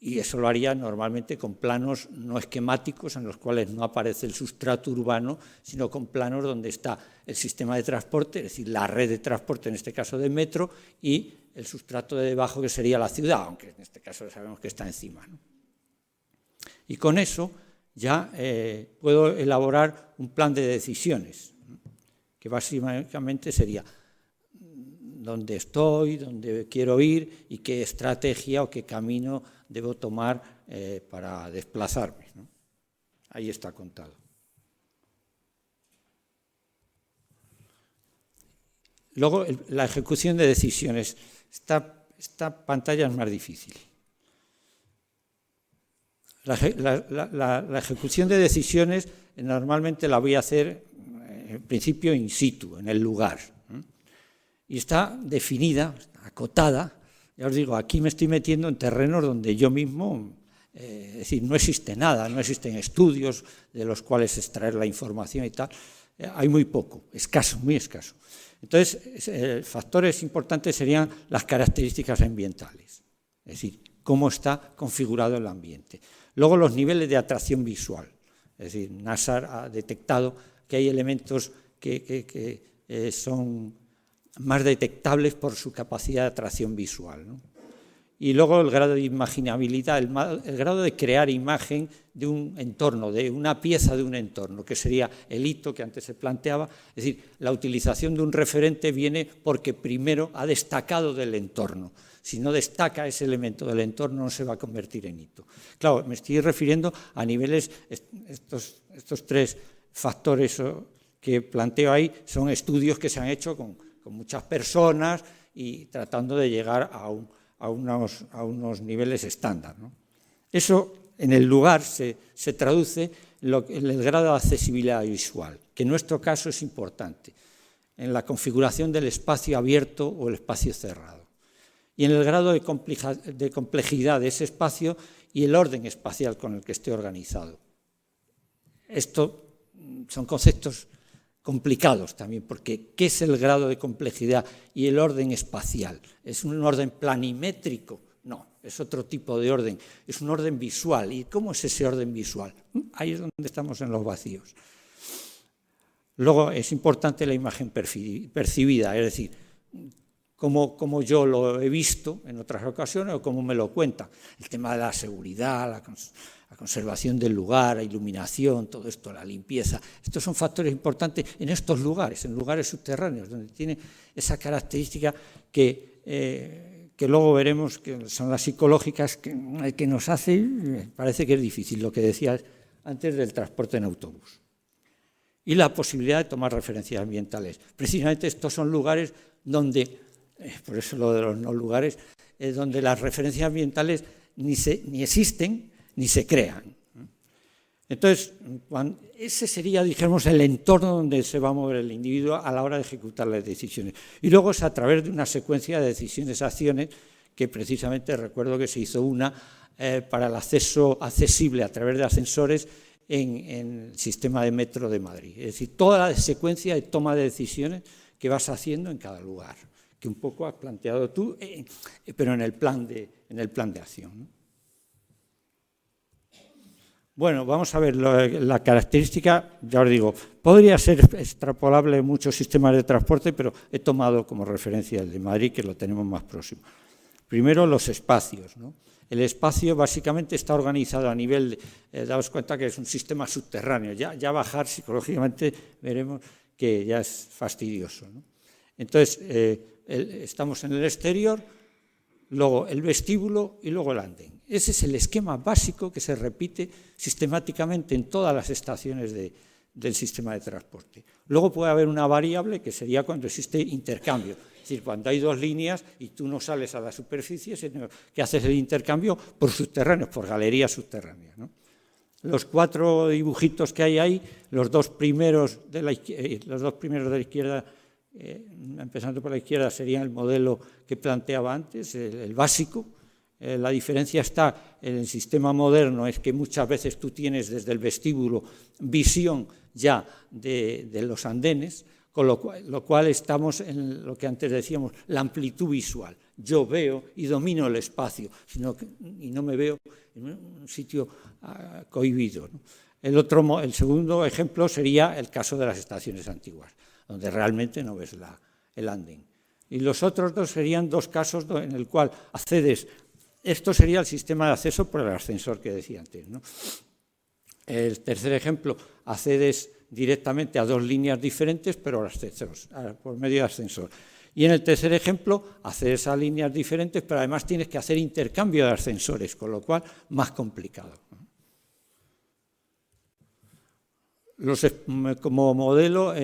Y eso lo haría normalmente con planos no esquemáticos en los cuales no aparece el sustrato urbano, sino con planos donde está el sistema de transporte, es decir, la red de transporte, en este caso de metro, y el sustrato de debajo, que sería la ciudad, aunque en este caso sabemos que está encima, ¿no? Y con eso ya puedo elaborar un plan de decisiones, que básicamente sería dónde estoy, dónde quiero ir y qué estrategia o qué camino debo tomar para desplazarme, ¿no? Ahí está contado. Luego, la ejecución de decisiones. Esta pantalla es más difícil. La ejecución de decisiones normalmente la voy a hacer, en principio, in situ, en el lugar. Y está definida, acotada. Ya os digo, aquí me estoy metiendo en terrenos donde yo mismo, es decir, no existe nada, no existen estudios de los cuales extraer la información y tal. Hay muy poco, escaso, muy escaso. Entonces, factores importantes serían las características ambientales, es decir, cómo está configurado el ambiente. Luego, los niveles de atracción visual, es decir, NASAR ha detectado que hay elementos que son más detectables por su capacidad de atracción visual, ¿no? Y luego el grado de imaginabilidad, el grado de crear imagen de un entorno, de una pieza de un entorno, que sería el hito que antes se planteaba. Es decir, la utilización de un referente viene porque primero ha destacado del entorno. Si no destaca ese elemento del entorno, no se va a convertir en hito. Claro, me estoy refiriendo a niveles, estos 3 factores que planteo ahí son estudios que se han hecho con muchas personas y tratando de llegar a unos niveles estándar, ¿no? Eso en el lugar se traduce en el grado de accesibilidad visual, que en nuestro caso es importante, en la configuración del espacio abierto o el espacio cerrado, y en el grado de complejidad de ese espacio y el orden espacial con el que esté organizado. Esto son conceptos complicados también, porque ¿qué es el grado de complejidad y el orden espacial? ¿Es un orden planimétrico? No, es otro tipo de orden, es un orden visual. ¿Y cómo es ese orden visual? Ahí es donde estamos en los vacíos. Luego es importante la imagen percibida, es decir, cómo yo lo he visto en otras ocasiones o cómo me lo cuentan. El tema de la seguridad, la conservación del lugar, la iluminación, todo esto, la limpieza. Estos son factores importantes en estos lugares, en lugares subterráneos, donde tiene esa característica que luego veremos que son las psicológicas que nos hace, parece que es difícil, lo que decía antes del transporte en autobús. Y la posibilidad de tomar referencias ambientales. Precisamente estos son lugares donde, por eso lo de los no lugares, donde las referencias ambientales ni existen ni se crean. Entonces, ese sería, dijéramos, el entorno donde se va a mover el individuo a la hora de ejecutar las decisiones. Y luego es a través de una secuencia de decisiones-acciones, que precisamente recuerdo que se hizo una para el acceso accesible a través de ascensores en el sistema de metro de Madrid. Es decir, toda la secuencia de toma de decisiones que vas haciendo en cada lugar, que un poco has planteado tú, pero en el plan de acción, ¿no? Bueno, vamos a ver, la característica, ya os digo, podría ser extrapolable en muchos sistemas de transporte, pero he tomado como referencia el de Madrid, que lo tenemos más próximo. Primero, los espacios, ¿no? El espacio básicamente está organizado a nivel, daos cuenta que es un sistema subterráneo, ya bajar psicológicamente veremos que ya es fastidioso, ¿no? Entonces, estamos en el exterior, luego el vestíbulo y luego el andén. Ese es el esquema básico que se repite sistemáticamente en todas las estaciones del sistema de transporte. Luego puede haber una variable que sería cuando existe intercambio, es decir, cuando hay dos líneas y tú no sales a la superficie, sino que haces el intercambio por subterráneos, por galerías subterráneas, ¿no? Los 4 dibujitos que hay ahí, los dos primeros de la izquierda, empezando por la izquierda, serían el modelo que planteaba antes, el básico. La diferencia está en el sistema moderno, es que muchas veces tú tienes desde el vestíbulo visión ya de los andenes, con lo cual estamos en lo que antes decíamos, la amplitud visual. Yo veo y domino el espacio, y no me veo en un sitio cohibido, ¿no? El segundo ejemplo sería el caso de las estaciones antiguas, donde realmente no ves el andén. Y los otros dos serían dos casos en el cual accedes. Esto sería el sistema de acceso por el ascensor que decía antes, ¿no? El tercer ejemplo, accedes directamente a dos líneas diferentes, pero por medio de ascensor. Y en el tercer ejemplo, accedes a líneas diferentes, pero además tienes que hacer intercambio de ascensores, con lo cual más complicado. Como modelo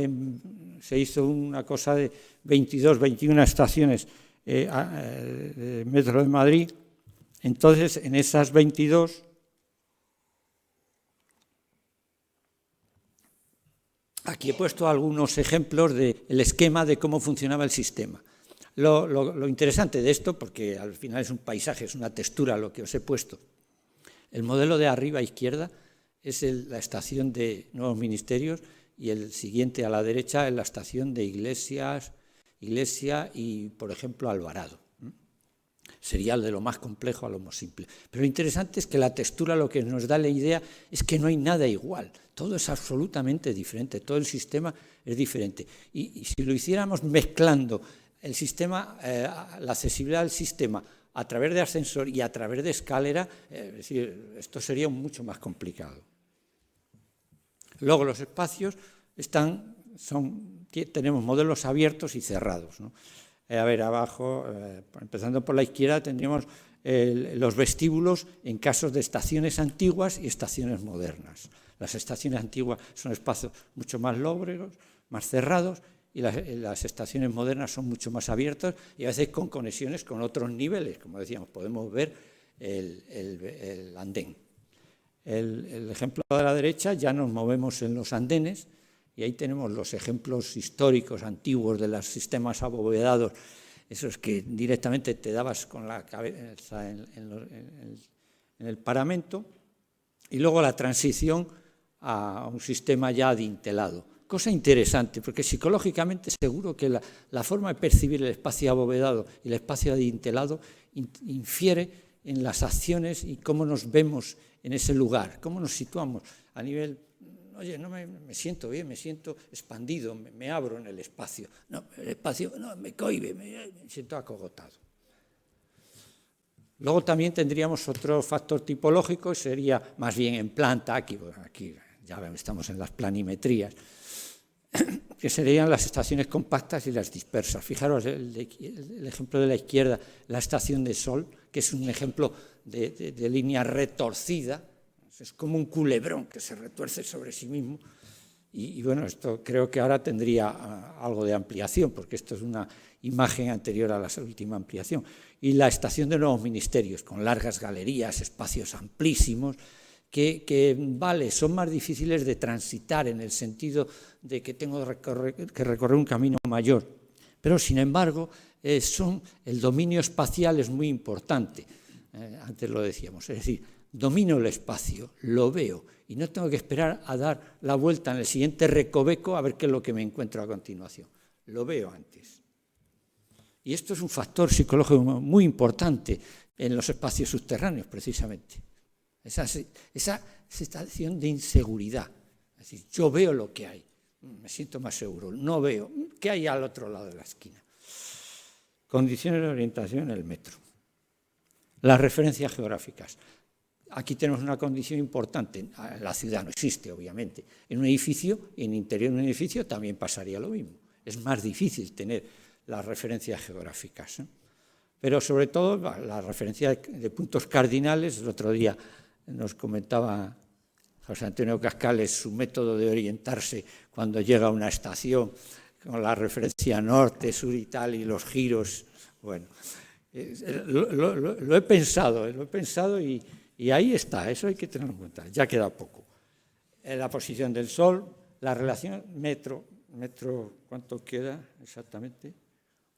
se hizo una cosa de 21 estaciones de Metro de Madrid. Entonces, en esas 22, aquí he puesto algunos ejemplos del esquema de cómo funcionaba el sistema. Lo interesante de esto, porque al final es un paisaje, es una textura lo que os he puesto, el modelo de arriba a izquierda es la estación de Nuevos Ministerios y el siguiente a la derecha es la estación de Iglesia y, por ejemplo, Alvarado. Sería el de lo más complejo a lo más simple. Pero lo interesante es que la textura lo que nos da la idea es que no hay nada igual. Todo es absolutamente diferente, todo el sistema es diferente. Y si lo hiciéramos mezclando el sistema, la accesibilidad del sistema a través de ascensor y a través de escalera, es decir, esto sería mucho más complicado. Luego los espacios tenemos modelos abiertos y cerrados, ¿no? A ver, abajo, empezando por la izquierda, tendríamos los vestíbulos en casos de estaciones antiguas y estaciones modernas. Las estaciones antiguas son espacios mucho más lóbregos, más cerrados, y las estaciones modernas son mucho más abiertas y a veces con conexiones con otros niveles. Como decíamos, podemos ver el andén. El ejemplo de la derecha, ya nos movemos en los andenes, y ahí tenemos los ejemplos históricos antiguos de los sistemas abovedados, esos que directamente te dabas con la cabeza en el paramento, y luego la transición a un sistema ya adintelado. Cosa interesante, porque psicológicamente seguro que la forma de percibir el espacio abovedado y el espacio adintelado infiere en las acciones y cómo nos vemos en ese lugar, cómo nos situamos a nivel. Oye, no me siento bien, me siento expandido, me abro en el espacio. No, el espacio me cohíbe, me siento acogotado. Luego también tendríamos otro factor tipológico, sería más bien en planta, aquí ya estamos en las planimetrías, que serían las estaciones compactas y las dispersas. Fijaros el ejemplo de la izquierda, la estación de Sol, que es un ejemplo de línea retorcida. Es como un culebrón que se retuerce sobre sí mismo. Y bueno, esto creo que ahora tendría algo de ampliación, porque esto es una imagen anterior a la última ampliación. Y la estación de Nuevos Ministerios, con largas galerías, espacios amplísimos, que son más difíciles de transitar en el sentido de que tengo que recorrer un camino mayor. Pero, sin embargo, el dominio espacial es muy importante. Antes lo decíamos, es decir, domino el espacio, lo veo y no tengo que esperar a dar la vuelta en el siguiente recoveco a ver qué es lo que me encuentro a continuación. Lo veo antes. Y esto es un factor psicológico muy importante en los espacios subterráneos, precisamente. esa sensación de inseguridad. Es decir, yo veo lo que hay, me siento más seguro, no veo qué hay al otro lado de la esquina. Condiciones de orientación en el metro. Las referencias geográficas. Aquí tenemos una condición importante. La ciudad no existe, obviamente. En un edificio, en el interior de un edificio, también pasaría lo mismo. Es más difícil tener las referencias geográficas, ¿eh? Pero sobre todo la referencia de puntos cardinales. El otro día nos comentaba José Antonio Cascales su método de orientarse cuando llega a una estación, con la referencia norte, sur y tal, y los giros. Bueno, lo he pensado y ahí está, eso hay que tenerlo en cuenta, ya queda poco. La posición del sol, la relación metro, ¿cuánto queda exactamente?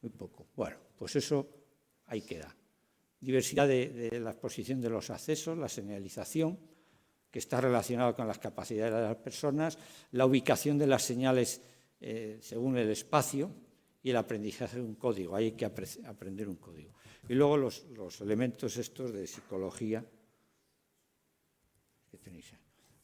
Muy poco. Bueno, pues eso ahí queda. Diversidad de la exposición de los accesos, la señalización, que está relacionado con las capacidades de las personas, la ubicación de las señales según el espacio y el aprendizaje de un código. Hay que aprender un código. Y luego los elementos estos de psicología que tenéis ahí.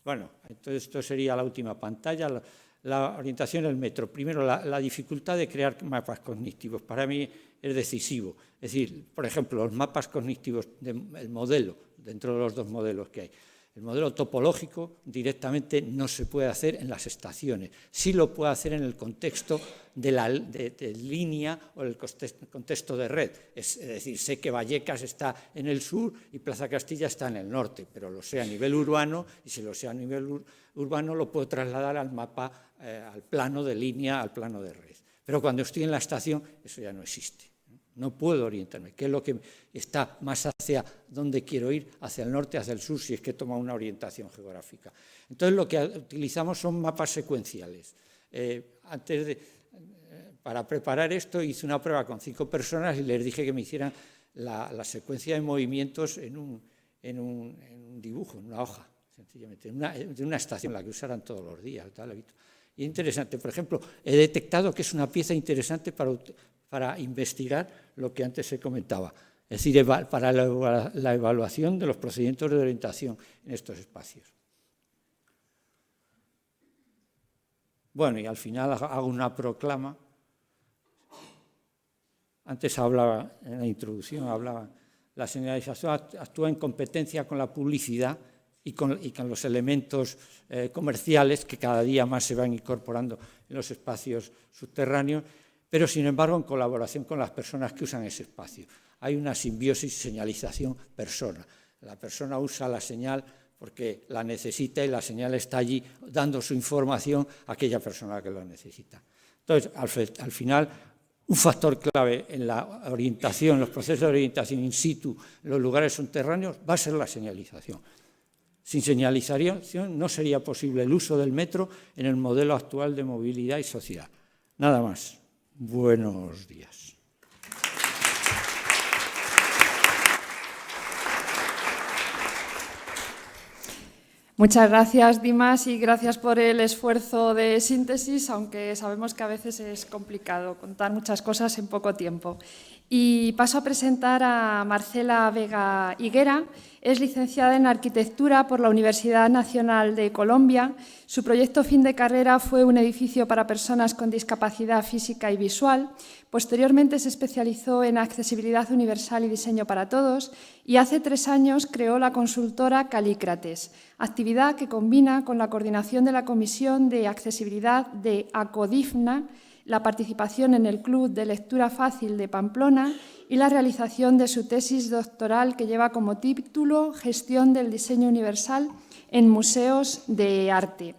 Bueno, entonces esto sería la última pantalla, la orientación del metro. Primero, la dificultad de crear mapas cognitivos. Para mí es decisivo. Es decir, por ejemplo, los mapas cognitivos del modelo, dentro de los dos modelos que hay. El modelo topológico directamente no se puede hacer en las estaciones. Sí lo puede hacer en el contexto de línea o el contexto de red. Es decir, sé que Vallecas está en el sur y Plaza Castilla está en el norte, pero lo sé a nivel urbano, y si lo sé a nivel urbano lo puedo trasladar al mapa, al plano de línea, al plano de red. Pero cuando estoy en la estación, eso ya no existe. No puedo orientarme. ¿Qué es lo que está más hacia dónde quiero ir? Hacia el norte, hacia el sur, si es que toma una orientación geográfica. Entonces, lo que utilizamos son mapas secuenciales. Para preparar esto, hice una prueba con 5 personas y les dije que me hicieran la secuencia de movimientos en un dibujo, en una hoja, sencillamente, de una estación, la que usaran todos los días. Tal. Y es interesante. Por ejemplo, he detectado que es una pieza interesante para investigar lo que antes se comentaba, es decir, para la evaluación de los procedimientos de orientación en estos espacios. Bueno, y al final hago una proclama. Antes hablaba, en la introducción hablaba, la señalización actúa en competencia con la publicidad y con los elementos comerciales que cada día más se van incorporando en los espacios subterráneos, pero sin embargo en colaboración con las personas que usan ese espacio. Hay una simbiosis señalización-persona. La persona usa la señal porque la necesita y la señal está allí dando su información a aquella persona que lo necesita. Entonces, al final, un factor clave en la orientación, los procesos de orientación in situ, en los lugares subterráneos, va a ser la señalización. Sin señalización no sería posible el uso del metro en el modelo actual de movilidad y sociedad. Nada más. Buenos días. Muchas gracias, Dimas, y gracias por el esfuerzo de síntesis, aunque sabemos que a veces es complicado contar muchas cosas en poco tiempo. Y paso a presentar a Marcela Vega Higuera. Es licenciada en Arquitectura por la Universidad Nacional de Colombia. Su proyecto fin de carrera fue un edificio para personas con discapacidad física y visual. Posteriormente se especializó en accesibilidad universal y diseño para todos y hace 3 años creó la consultora Calícrates, actividad que combina con la coordinación de la Comisión de Accesibilidad de ACODIFNA, la participación en el Club de Lectura Fácil de Pamplona y la realización de su tesis doctoral que lleva como título Gestión del Diseño Universal en Museos de Arte.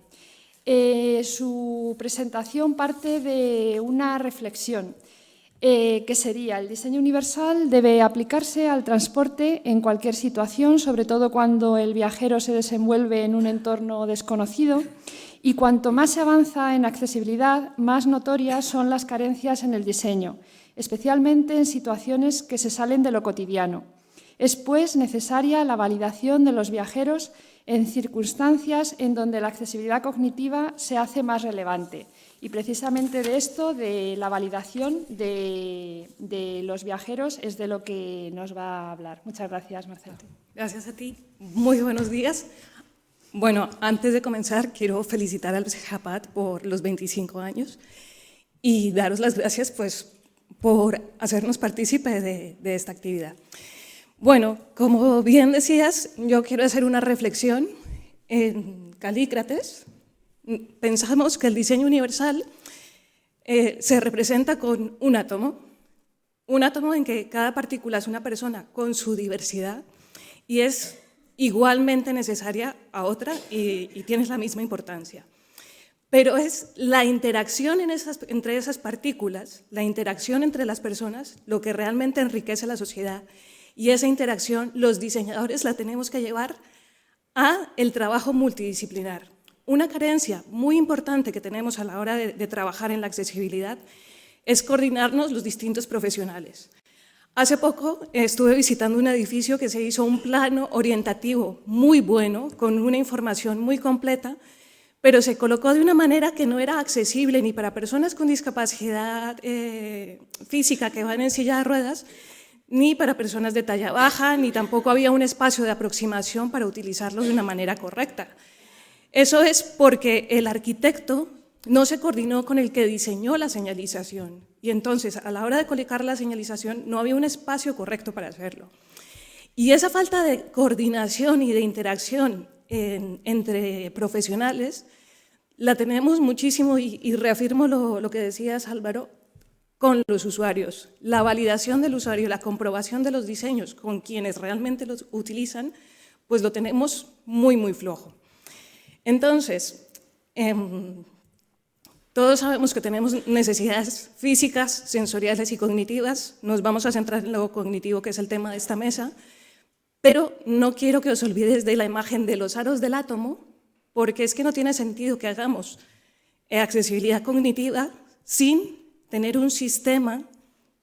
Su presentación parte de una reflexión que sería: el diseño universal debe aplicarse al transporte en cualquier situación, sobre todo cuando el viajero se desenvuelve en un entorno desconocido. Y cuanto más se avanza en accesibilidad, más notorias son las carencias en el diseño, especialmente en situaciones que se salen de lo cotidiano. Es, pues, necesaria la validación de los viajeros en circunstancias en donde la accesibilidad cognitiva se hace más relevante. y precisamente de esto, de la validación de los viajeros, es de lo que nos va a hablar. Muchas gracias, Marcela. Gracias a ti. Muy buenos días. Bueno, antes de comenzar, quiero felicitar al CEJAPAT por los 25 años y daros las gracias pues, por hacernos partícipe de esta actividad. Bueno, como bien decías, yo quiero hacer una reflexión. En Calícrates pensamos que el diseño universal se representa con un átomo en que cada partícula es una persona con su diversidad y es igualmente necesaria a otra y tienes la misma importancia. Pero es la interacción entre esas partículas, la interacción entre las personas, lo que realmente enriquece la sociedad. Y esa interacción, los diseñadores la tenemos que llevar a el trabajo multidisciplinar. Una carencia muy importante que tenemos a la hora de trabajar en la accesibilidad es coordinarnos los distintos profesionales. Hace poco estuve visitando un edificio que se hizo un plano orientativo muy bueno, con una información muy completa, pero se colocó de una manera que no era accesible ni para personas con discapacidad física que van en silla de ruedas, ni para personas de talla baja, ni tampoco había un espacio de aproximación para utilizarlo de una manera correcta. Eso es porque el arquitecto no se coordinó con el que diseñó la señalización y entonces a la hora de colocar la señalización no había un espacio correcto para hacerlo. Y esa falta de coordinación y de interacción entre profesionales la tenemos muchísimo y reafirmo lo que decías, Álvaro, con los usuarios. La validación del usuario, la comprobación de los diseños con quienes realmente los utilizan, pues lo tenemos muy, muy flojo. Entonces, todos sabemos que tenemos necesidades físicas, sensoriales y cognitivas. Nos vamos a centrar en lo cognitivo, que es el tema de esta mesa, pero no quiero que os olvidéis de la imagen de los aros del átomo, porque es que no tiene sentido que hagamos accesibilidad cognitiva sin tener un sistema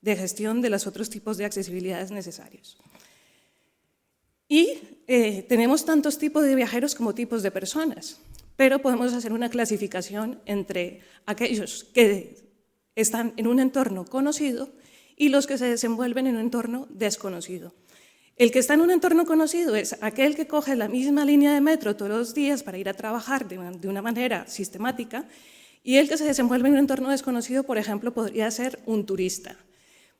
de gestión de los otros tipos de accesibilidades necesarios. Y tenemos tantos tipos de viajeros como tipos de personas, pero podemos hacer una clasificación entre aquellos que están en un entorno conocido y los que se desenvuelven en un entorno desconocido. El que está en un entorno conocido es aquel que coge la misma línea de metro todos los días para ir a trabajar de una manera sistemática, y el que se desenvuelve en un entorno desconocido, por ejemplo, podría ser un turista.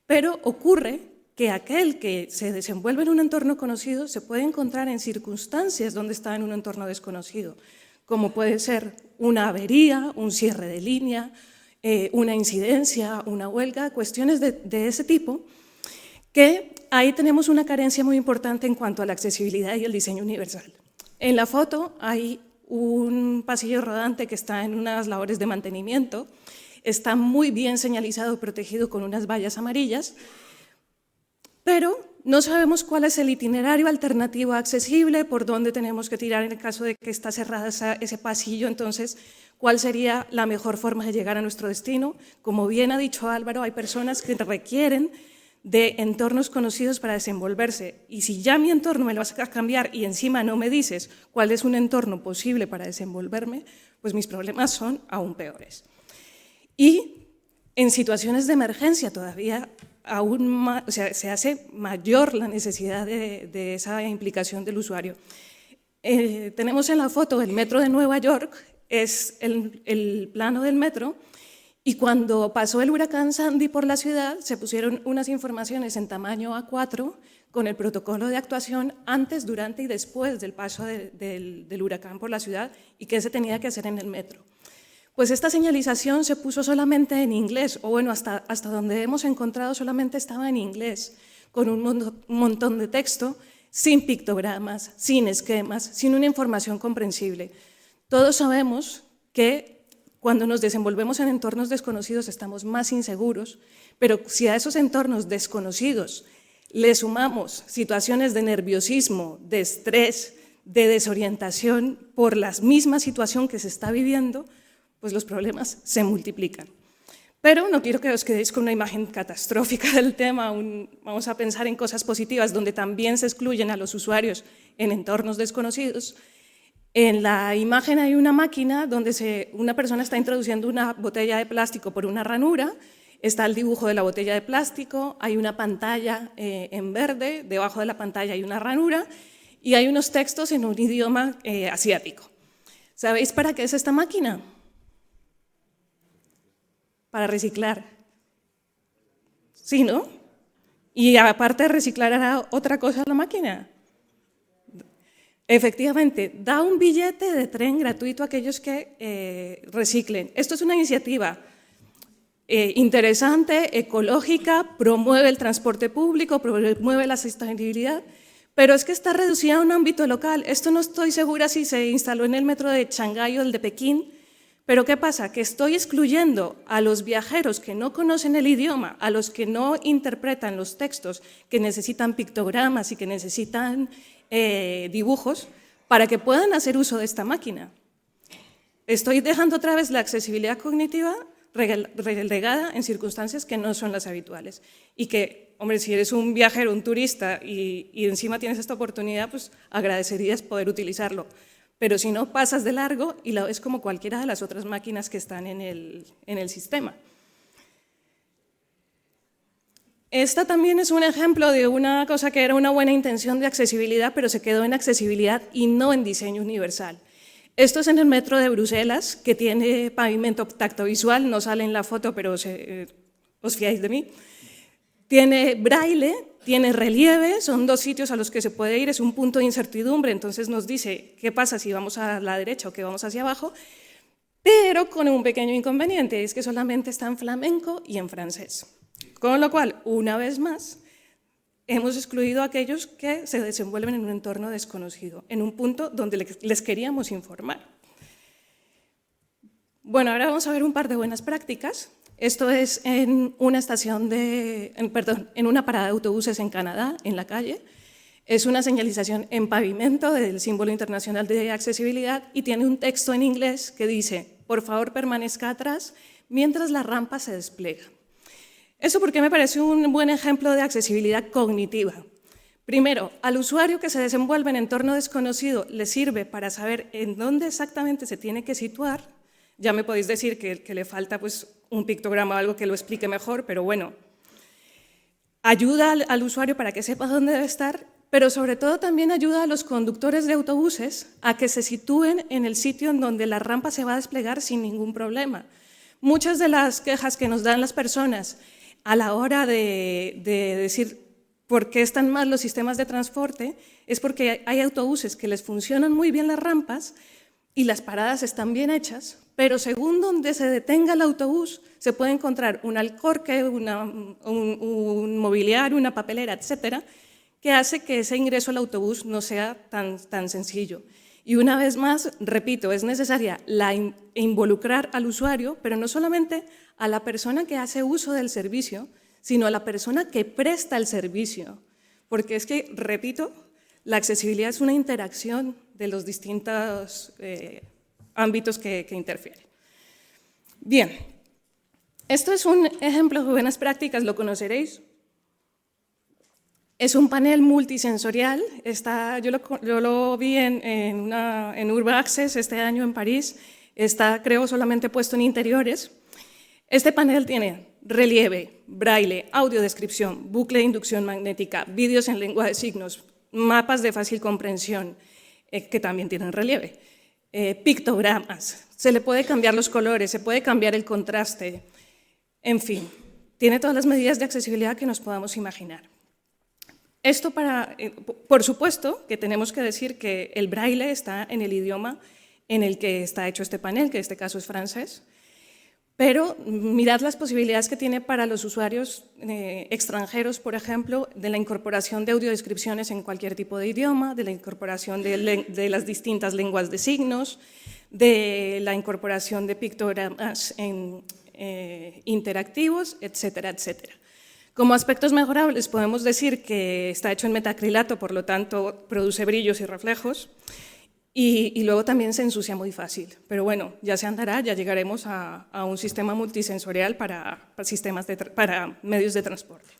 Pero ocurre que aquel que se desenvuelve en un entorno conocido se puede encontrar en circunstancias donde está en un entorno desconocido, como puede ser una avería, un cierre de línea, una incidencia, una huelga, cuestiones de ese tipo, que ahí tenemos una carencia muy importante en cuanto a la accesibilidad y el diseño universal. En la foto hay un pasillo rodante que está en unas labores de mantenimiento, está muy bien señalizado y protegido con unas vallas amarillas, pero no sabemos cuál es el itinerario alternativo accesible, por dónde tenemos que tirar en el caso de que está cerrado ese pasillo, entonces, cuál sería la mejor forma de llegar a nuestro destino. Como bien ha dicho Álvaro, hay personas que requieren de entornos conocidos para desenvolverse, y si ya mi entorno me lo vas a cambiar y encima no me dices cuál es un entorno posible para desenvolverme, pues mis problemas son aún peores. Y en situaciones de emergencia todavía aún más, o sea, se hace mayor la necesidad de esa implicación del usuario. Tenemos en la foto el metro de Nueva York, es el plano del metro, y cuando pasó el huracán Sandy por la ciudad, se pusieron unas informaciones en tamaño A4 con el protocolo de actuación antes, durante y después del paso del huracán por la ciudad y qué se tenía que hacer en el metro. Pues esta señalización se puso solamente en inglés, o bueno, hasta donde hemos encontrado solamente estaba en inglés, con un montón de texto, sin pictogramas, sin esquemas, sin una información comprensible. Todos sabemos que cuando nos desenvolvemos en entornos desconocidos estamos más inseguros, pero si a esos entornos desconocidos le sumamos situaciones de nerviosismo, de estrés, de desorientación por la misma situación que se está viviendo, pues los problemas se multiplican. Pero no quiero que os quedéis con una imagen catastrófica del tema, vamos a pensar en cosas positivas donde también se excluyen a los usuarios en entornos desconocidos. En la imagen hay una máquina donde una persona está introduciendo una botella de plástico por una ranura, está el dibujo de la botella de plástico, hay una pantalla en verde, debajo de la pantalla hay una ranura y hay unos textos en un idioma asiático. ¿Sabéis para qué es esta máquina? Para reciclar. Sí, ¿no? Y aparte de reciclar, ¿hará otra cosa la máquina? Efectivamente, da un billete de tren gratuito a aquellos que reciclen. Esto es una iniciativa interesante, ecológica, promueve el transporte público, promueve la sostenibilidad, pero es que está reducida a un ámbito local. Esto no estoy segura si se instaló en el metro de Shanghái o el de Pekín, pero ¿qué pasa? Que estoy excluyendo a los viajeros que no conocen el idioma, a los que no interpretan los textos, que necesitan pictogramas y que necesitan dibujos, para que puedan hacer uso de esta máquina. Estoy dejando otra vez la accesibilidad cognitiva relegada en circunstancias que no son las habituales. Y que, hombre, si eres un viajero, un turista y encima tienes esta oportunidad, pues agradecerías poder utilizarlo. Pero si no, pasas de largo y la ves como cualquiera de las otras máquinas que están en el sistema. Esta también es un ejemplo de una cosa que era una buena intención de accesibilidad, pero se quedó en accesibilidad y no en diseño universal. Esto es en el metro de Bruselas, que tiene pavimento tactovisual, no sale en la foto, pero os fiáis de mí. Tiene braille, tiene relieve, son dos sitios a los que se puede ir, es un punto de incertidumbre, entonces nos dice qué pasa si vamos a la derecha o que vamos hacia abajo, pero con un pequeño inconveniente, es que solamente está en flamenco y en francés. Con lo cual, una vez más, hemos excluido a aquellos que se desenvuelven en un entorno desconocido, en un punto donde les queríamos informar. Bueno, ahora vamos a ver un par de buenas prácticas. Esto es en una en una parada de autobuses en Canadá, en la calle. Es una señalización en pavimento del símbolo internacional de accesibilidad y tiene un texto en inglés que dice: por favor, permanezca atrás mientras la rampa se despliega. Eso porque me parece un buen ejemplo de accesibilidad cognitiva. Primero, al usuario que se desenvuelve en entorno desconocido le sirve para saber en dónde exactamente se tiene que situar. Ya me podéis decir que le falta pues, un pictograma o algo que lo explique mejor, pero bueno, ayuda al usuario para que sepa dónde debe estar, pero sobre todo también ayuda a los conductores de autobuses a que se sitúen en el sitio en donde la rampa se va a desplegar sin ningún problema. Muchas de las quejas que nos dan las personas a la hora de decir por qué están mal los sistemas de transporte es porque hay autobuses que les funcionan muy bien las rampas y las paradas están bien hechas, pero según donde se detenga el autobús se puede encontrar un alcorque, un mobiliario, una papelera, etcétera, que hace que ese ingreso al autobús no sea tan sencillo. Y una vez más, repito, es necesaria involucrar al usuario, pero no solamente a la persona que hace uso del servicio, sino a la persona que presta el servicio. Porque es que, repito, la accesibilidad es una interacción de los distintos ámbitos que interfieren. Bien, esto es un ejemplo de buenas prácticas, lo conoceréis. Es un panel multisensorial, yo lo vi en Urban Access este año en París, está creo solamente puesto en interiores. Este panel tiene relieve, braille, audiodescripción, bucle de inducción magnética, vídeos en lengua de signos, mapas de fácil comprensión, que también tienen relieve, pictogramas, se le puede cambiar los colores, se puede cambiar el contraste, en fin, tiene todas las medidas de accesibilidad que nos podamos imaginar. Esto por supuesto que tenemos que decir que el braille está en el idioma en el que está hecho este panel, que en este caso es francés, pero mirad las posibilidades que tiene para los usuarios extranjeros, por ejemplo, de la incorporación de audiodescripciones en cualquier tipo de idioma, de la incorporación de las distintas lenguas de signos, de la incorporación de pictogramas interactivos, etcétera, etcétera. Como aspectos mejorables podemos decir que está hecho en metacrilato, por lo tanto produce brillos y reflejos, y luego también se ensucia muy fácil. Pero bueno, ya se andará, ya llegaremos a un sistema multisensorial para medios de transporte.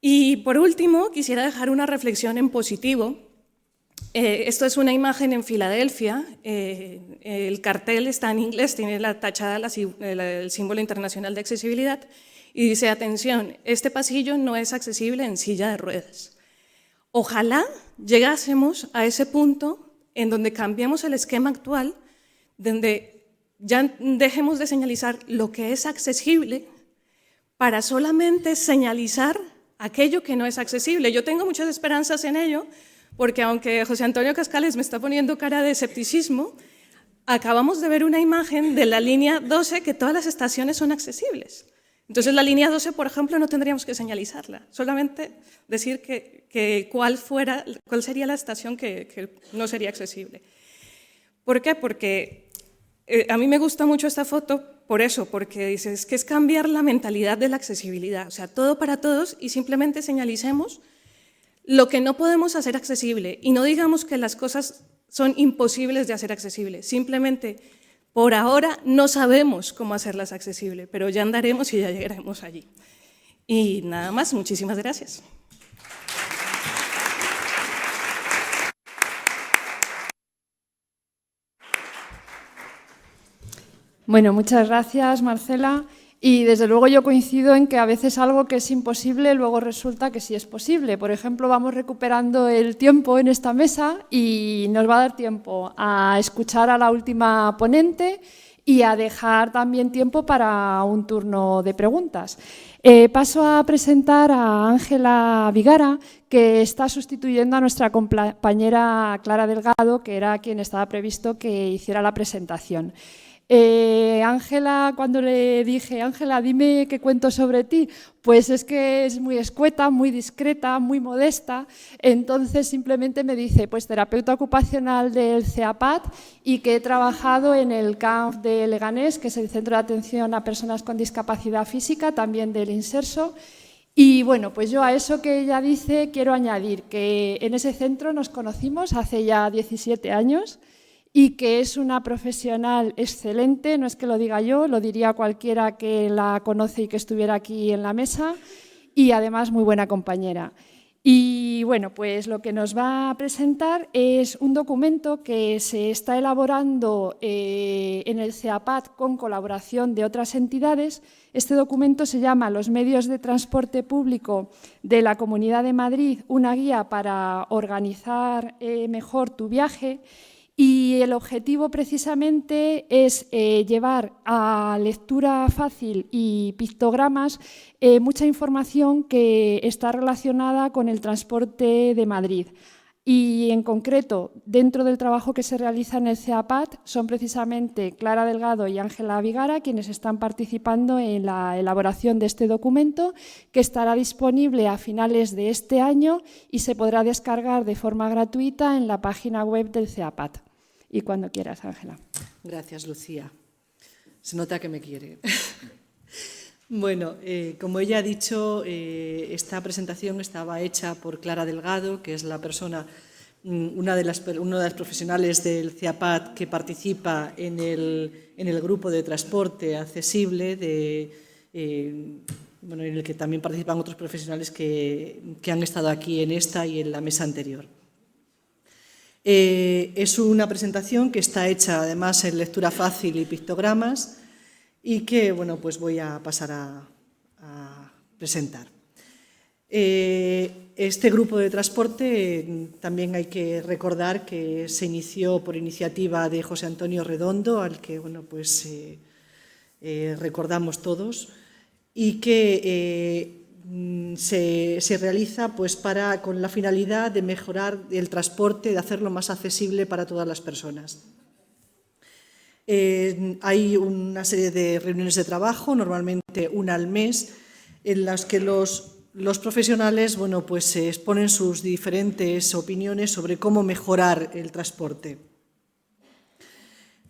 Y por último, quisiera dejar una reflexión en positivo. Esto es una imagen en Filadelfia. El cartel está en inglés, tiene tachada el símbolo internacional de accesibilidad y dice, atención, este pasillo no es accesible en silla de ruedas. Ojalá llegásemos a ese punto en donde cambiemos el esquema actual, donde ya dejemos de señalizar lo que es accesible para solamente señalizar aquello que no es accesible. Yo tengo muchas esperanzas en ello, porque aunque José Antonio Cascales me está poniendo cara de escepticismo, acabamos de ver una imagen de la línea 12 que todas las estaciones son accesibles. Entonces la línea 12, por ejemplo, no tendríamos que señalizarla, solamente decir cuál sería la estación que no sería accesible. ¿Por qué? Porque a mí me gusta mucho esta foto por eso, porque dices que es cambiar la mentalidad de la accesibilidad, o sea, todo para todos y simplemente señalicemos lo que no podemos hacer accesible y no digamos que las cosas son imposibles de hacer accesibles, simplemente por ahora no sabemos cómo hacerlas accesibles, pero ya andaremos y ya llegaremos allí. Y nada más, muchísimas gracias. Bueno, muchas gracias, Marcela. Y desde luego yo coincido en que a veces algo que es imposible luego resulta que sí es posible. Por ejemplo, vamos recuperando el tiempo en esta mesa y nos va a dar tiempo a escuchar a la última ponente y a dejar también tiempo para un turno de preguntas. Paso a presentar a Ángela Vigara, que está sustituyendo a nuestra compañera Clara Delgado, que era quien estaba previsto que hiciera la presentación. Ángela, cuando le dije, Ángela, dime qué cuento sobre ti, pues es que es muy escueta, muy discreta, muy modesta, entonces simplemente me dice, pues terapeuta ocupacional del CEAPAT y que he trabajado en el CANF de Leganés, que es el Centro de Atención a Personas con Discapacidad Física, también del Inserso. Y bueno, pues yo a eso que ella dice quiero añadir que en ese centro nos conocimos hace ya 17 años, y que es una profesional excelente, no es que lo diga yo, lo diría cualquiera que la conoce y que estuviera aquí en la mesa, y además muy buena compañera. Y bueno, pues lo que nos va a presentar es un documento que se está elaborando en el CEAPAT con colaboración de otras entidades. Este documento se llama Los medios de transporte público de la Comunidad de Madrid, una guía para organizar mejor tu viaje. Y el objetivo precisamente es llevar a lectura fácil y pictogramas mucha información que está relacionada con el transporte de Madrid. Y en concreto, dentro del trabajo que se realiza en el CEAPAT, son precisamente Clara Delgado y Ángela Vigara quienes están participando en la elaboración de este documento, que estará disponible a finales de este año y se podrá descargar de forma gratuita en la página web del CEAPAT. Y cuando quieras, Ángela. Gracias, Lucía. Se nota que me quiere. Bueno, como ella ha dicho, esta presentación estaba hecha por Clara Delgado, que es la persona, una de las profesionales del CEAPAT que participa en el grupo de transporte accesible, en el que también participan otros profesionales que han estado aquí en esta y en la mesa anterior. Es una presentación que está hecha además en lectura fácil y pictogramas y que bueno, pues voy a pasar a presentar. Este grupo de transporte también hay que recordar que se inició por iniciativa de José Antonio Redondo, al que bueno, pues, recordamos todos, y que se realiza pues, con la finalidad de mejorar el transporte, de hacerlo más accesible para todas las personas. Hay una serie de reuniones de trabajo, normalmente una al mes, en las que los profesionales bueno, pues, se exponen sus diferentes opiniones sobre cómo mejorar el transporte.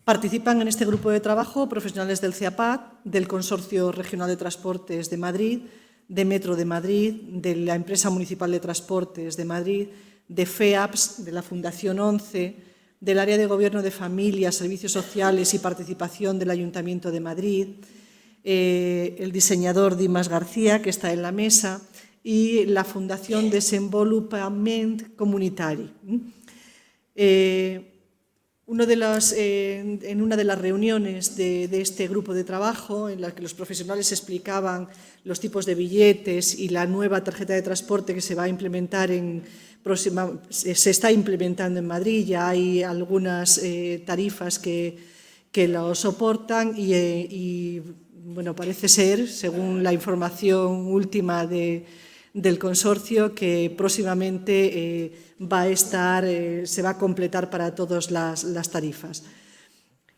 Participan en este grupo de trabajo profesionales del CEAPAT, del Consorcio Regional de Transportes de Madrid, de Metro de Madrid, de la Empresa Municipal de Transportes de Madrid, de FEAPS, de la Fundación 11, del Área de Gobierno de Familias, Servicios Sociales y Participación del Ayuntamiento de Madrid, el diseñador Dimas García, que está en la mesa, y la Fundación Desenvolupament Comunitari. En una de las reuniones de este grupo de trabajo, en la que los profesionales explicaban los tipos de billetes y la nueva tarjeta de transporte que se va a implementar se está implementando en Madrid, ya hay algunas tarifas que lo soportan y bueno, parece ser, según la información última del consorcio, que próximamente se va a completar para todas las tarifas.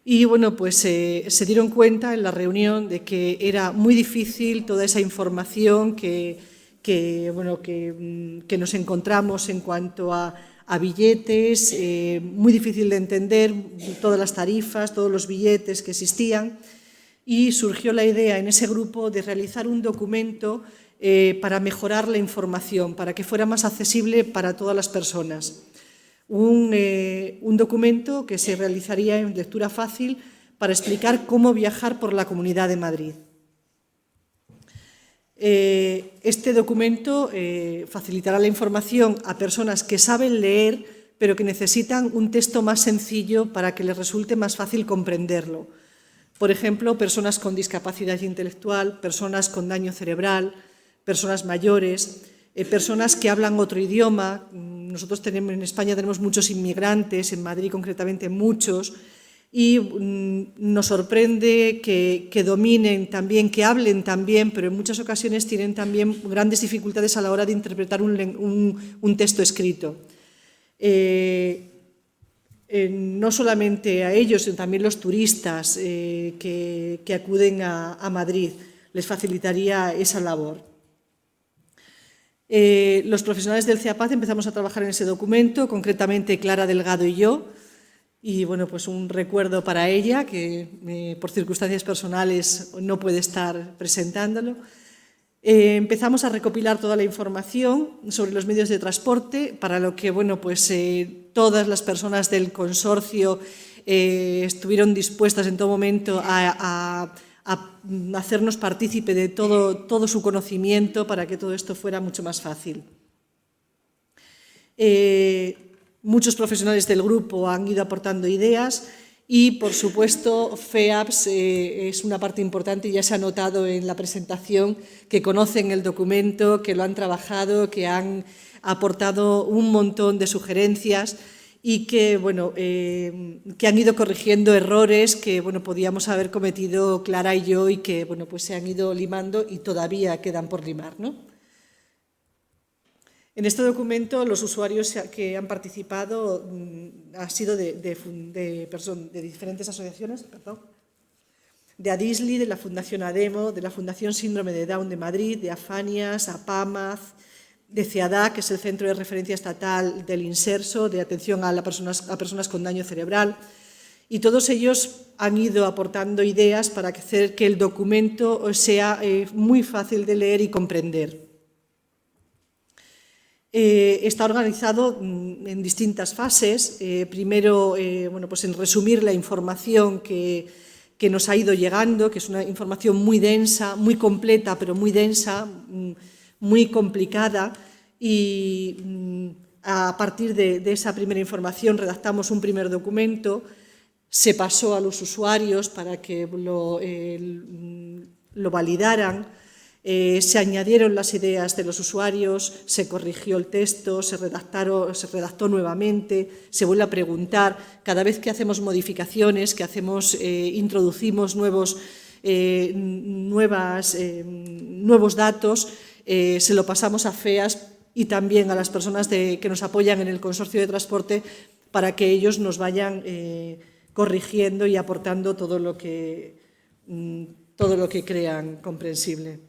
Y bueno, pues se dieron cuenta en la reunión de que era muy difícil toda esa información que nos encontramos en cuanto a billetes, muy difícil de entender todas las tarifas, todos los billetes que existían, y surgió la idea en ese grupo de realizar un documento para mejorar la información, para que fuera más accesible para todas las personas. Un documento que se realizaría en lectura fácil para explicar cómo viajar por la Comunidad de Madrid. Este documento facilitará la información a personas que saben leer, pero que necesitan un texto más sencillo para que les resulte más fácil comprenderlo. Por ejemplo, personas con discapacidad intelectual, personas con daño cerebral, personas mayores, personas que hablan otro idioma. Nosotros en España tenemos muchos inmigrantes, en Madrid concretamente muchos, y nos sorprende que dominen también, que hablen también, pero en muchas ocasiones tienen también grandes dificultades a la hora de interpretar un texto escrito. No solamente a ellos, sino también los turistas que acuden a Madrid, les facilitaría esa labor. Los profesionales del CEAPAD empezamos a trabajar en ese documento, concretamente Clara Delgado y yo, y bueno, pues un recuerdo para ella, que por circunstancias personales no puede estar presentándolo. Empezamos a recopilar toda la información sobre los medios de transporte, para lo que bueno, pues, todas las personas del consorcio estuvieron dispuestas en todo momento a hacernos partícipe de todo su conocimiento para que todo esto fuera mucho más fácil. Muchos profesionales del grupo han ido aportando ideas y, por supuesto, FEAPS es una parte importante, ya se ha notado en la presentación, que conocen el documento, que lo han trabajado, que han aportado un montón de sugerencias y que, bueno, que han ido corrigiendo errores que, bueno, podíamos haber cometido Clara y yo y que, bueno, pues se han ido limando y todavía quedan por limar, ¿no? En este documento, los usuarios que han participado han sido de diferentes asociaciones, de ADISLI, de la Fundación ADEMO, de la Fundación Síndrome de Down de Madrid, de AFANIAS, APAMAZ, de CEADAC, que es el Centro de Referencia Estatal del Inserso, de atención a personas con daño cerebral, y todos ellos han ido aportando ideas para hacer que el documento sea muy fácil de leer y comprender. Está organizado en distintas fases. Primero, bueno, pues en resumir la información que nos ha ido llegando, que es una información muy densa, muy completa, pero muy densa, muy complicada, y a partir de esa primera información redactamos un primer documento, se pasó a los usuarios para que lo validaran. Se añadieron las ideas de los usuarios, se corrigió el texto, se redactó nuevamente, se vuelve a preguntar. Cada vez que hacemos modificaciones, introducimos nuevos datos, se lo pasamos a FEAS y también a las personas que nos apoyan en el consorcio de transporte para que ellos nos vayan corrigiendo y aportando todo lo que crean comprensible.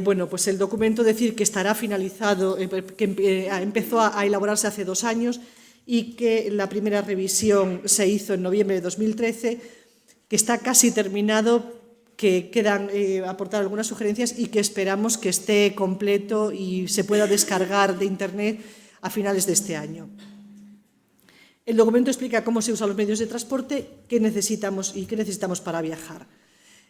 Bueno, pues el documento, decir que estará finalizado, que empezó a elaborarse hace 2 años y que la primera revisión se hizo en noviembre de 2013, que está casi terminado, que quedan aportar algunas sugerencias y que esperamos que esté completo y se pueda descargar de Internet a finales de este año. El documento explica cómo se usan los medios de transporte, qué necesitamos para viajar.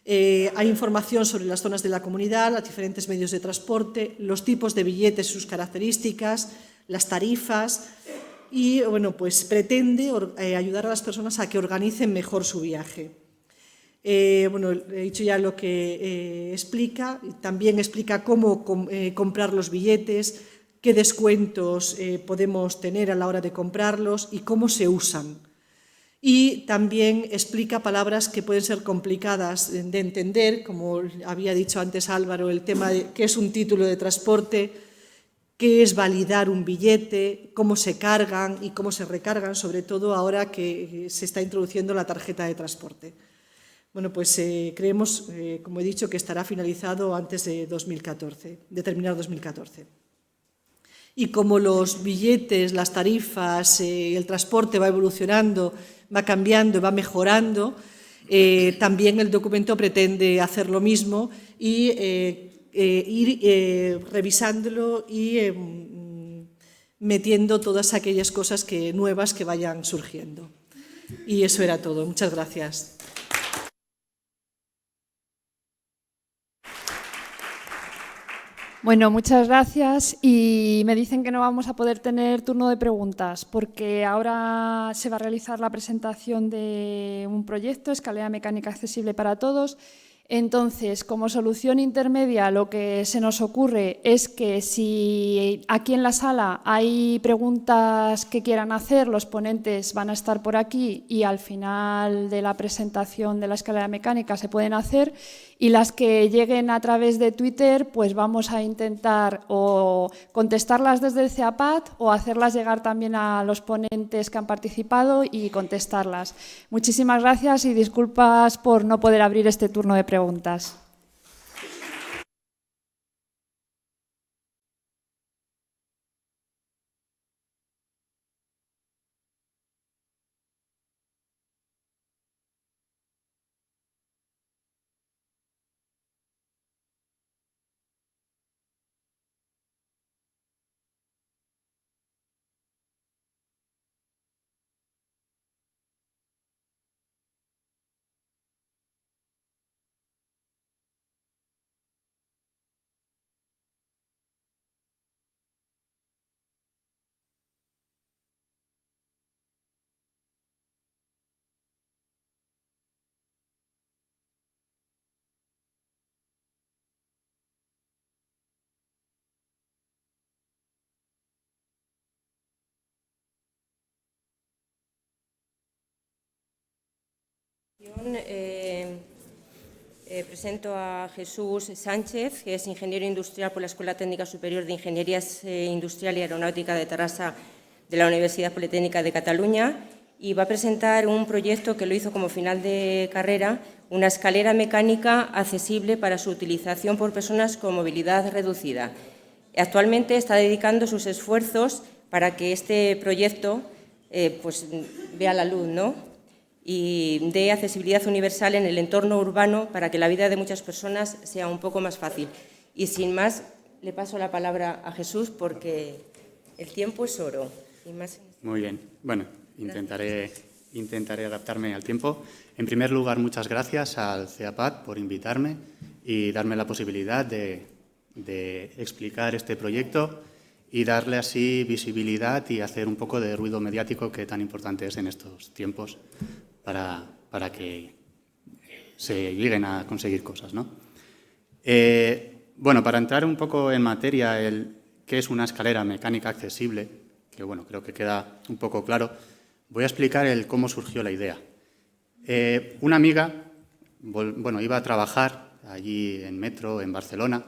Hay información sobre las zonas de la comunidad, los diferentes medios de transporte, los tipos de billetes y sus características, las tarifas, y bueno, pues pretende ayudar a las personas a que organicen mejor su viaje. Bueno, he dicho ya lo que explica, también explica cómo comprar los billetes, qué descuentos podemos tener a la hora de comprarlos y cómo se usan. Y también explica palabras que pueden ser complicadas de entender, como había dicho antes Álvaro, el tema de qué es un título de transporte, qué es validar un billete, cómo se cargan y cómo se recargan, sobre todo ahora que se está introduciendo la tarjeta de transporte. Bueno, pues creemos, como he dicho, que estará finalizado antes de 2014, de terminar 2014. Y como los billetes, las tarifas, el transporte va evolucionando, va cambiando, va mejorando, también el documento pretende hacer lo mismo y ir revisándolo y metiendo todas aquellas cosas nuevas que vayan surgiendo. Y eso era todo. Muchas gracias. Bueno, muchas gracias y me dicen que no vamos a poder tener turno de preguntas porque ahora se va a realizar la presentación de un proyecto, Escalera Mecánica Accesible para Todos. Entonces, como solución intermedia, lo que se nos ocurre es que si aquí en la sala hay preguntas que quieran hacer, los ponentes van a estar por aquí y al final de la presentación de la escalera mecánica se pueden hacer, y las que lleguen a través de Twitter, pues vamos a intentar o contestarlas desde el CEAPAT o hacerlas llegar también a los ponentes que han participado y contestarlas. Muchísimas gracias y disculpas por no poder abrir este turno de preguntas. Presento a Jesús Sánchez, que es ingeniero industrial por la Escuela Técnica Superior de Ingeniería Industrial y Aeronáutica de Terrassa de la Universidad Politécnica de Cataluña, y va a presentar un proyecto que lo hizo como final de carrera, una escalera mecánica accesible para su utilización por personas con movilidad reducida. Actualmente está dedicando sus esfuerzos para que este proyecto pues, vea la luz, ¿no?, y dé accesibilidad universal en el entorno urbano para que la vida de muchas personas sea un poco más fácil. Y sin más, le paso la palabra a Jesús porque el tiempo es oro. Y más... Muy bien. Bueno, intentaré adaptarme al tiempo. En primer lugar, muchas gracias al CEAPAT por invitarme y darme la posibilidad de explicar este proyecto y darle así visibilidad y hacer un poco de ruido mediático que tan importante es en estos tiempos para que se lleguen a conseguir cosas, ¿no? Bueno, para entrar un poco en materia, qué es una escalera mecánica accesible, que bueno, creo que queda un poco claro, voy a explicar cómo surgió la idea. Una amiga, bueno, iba a trabajar allí en Metro, en Barcelona,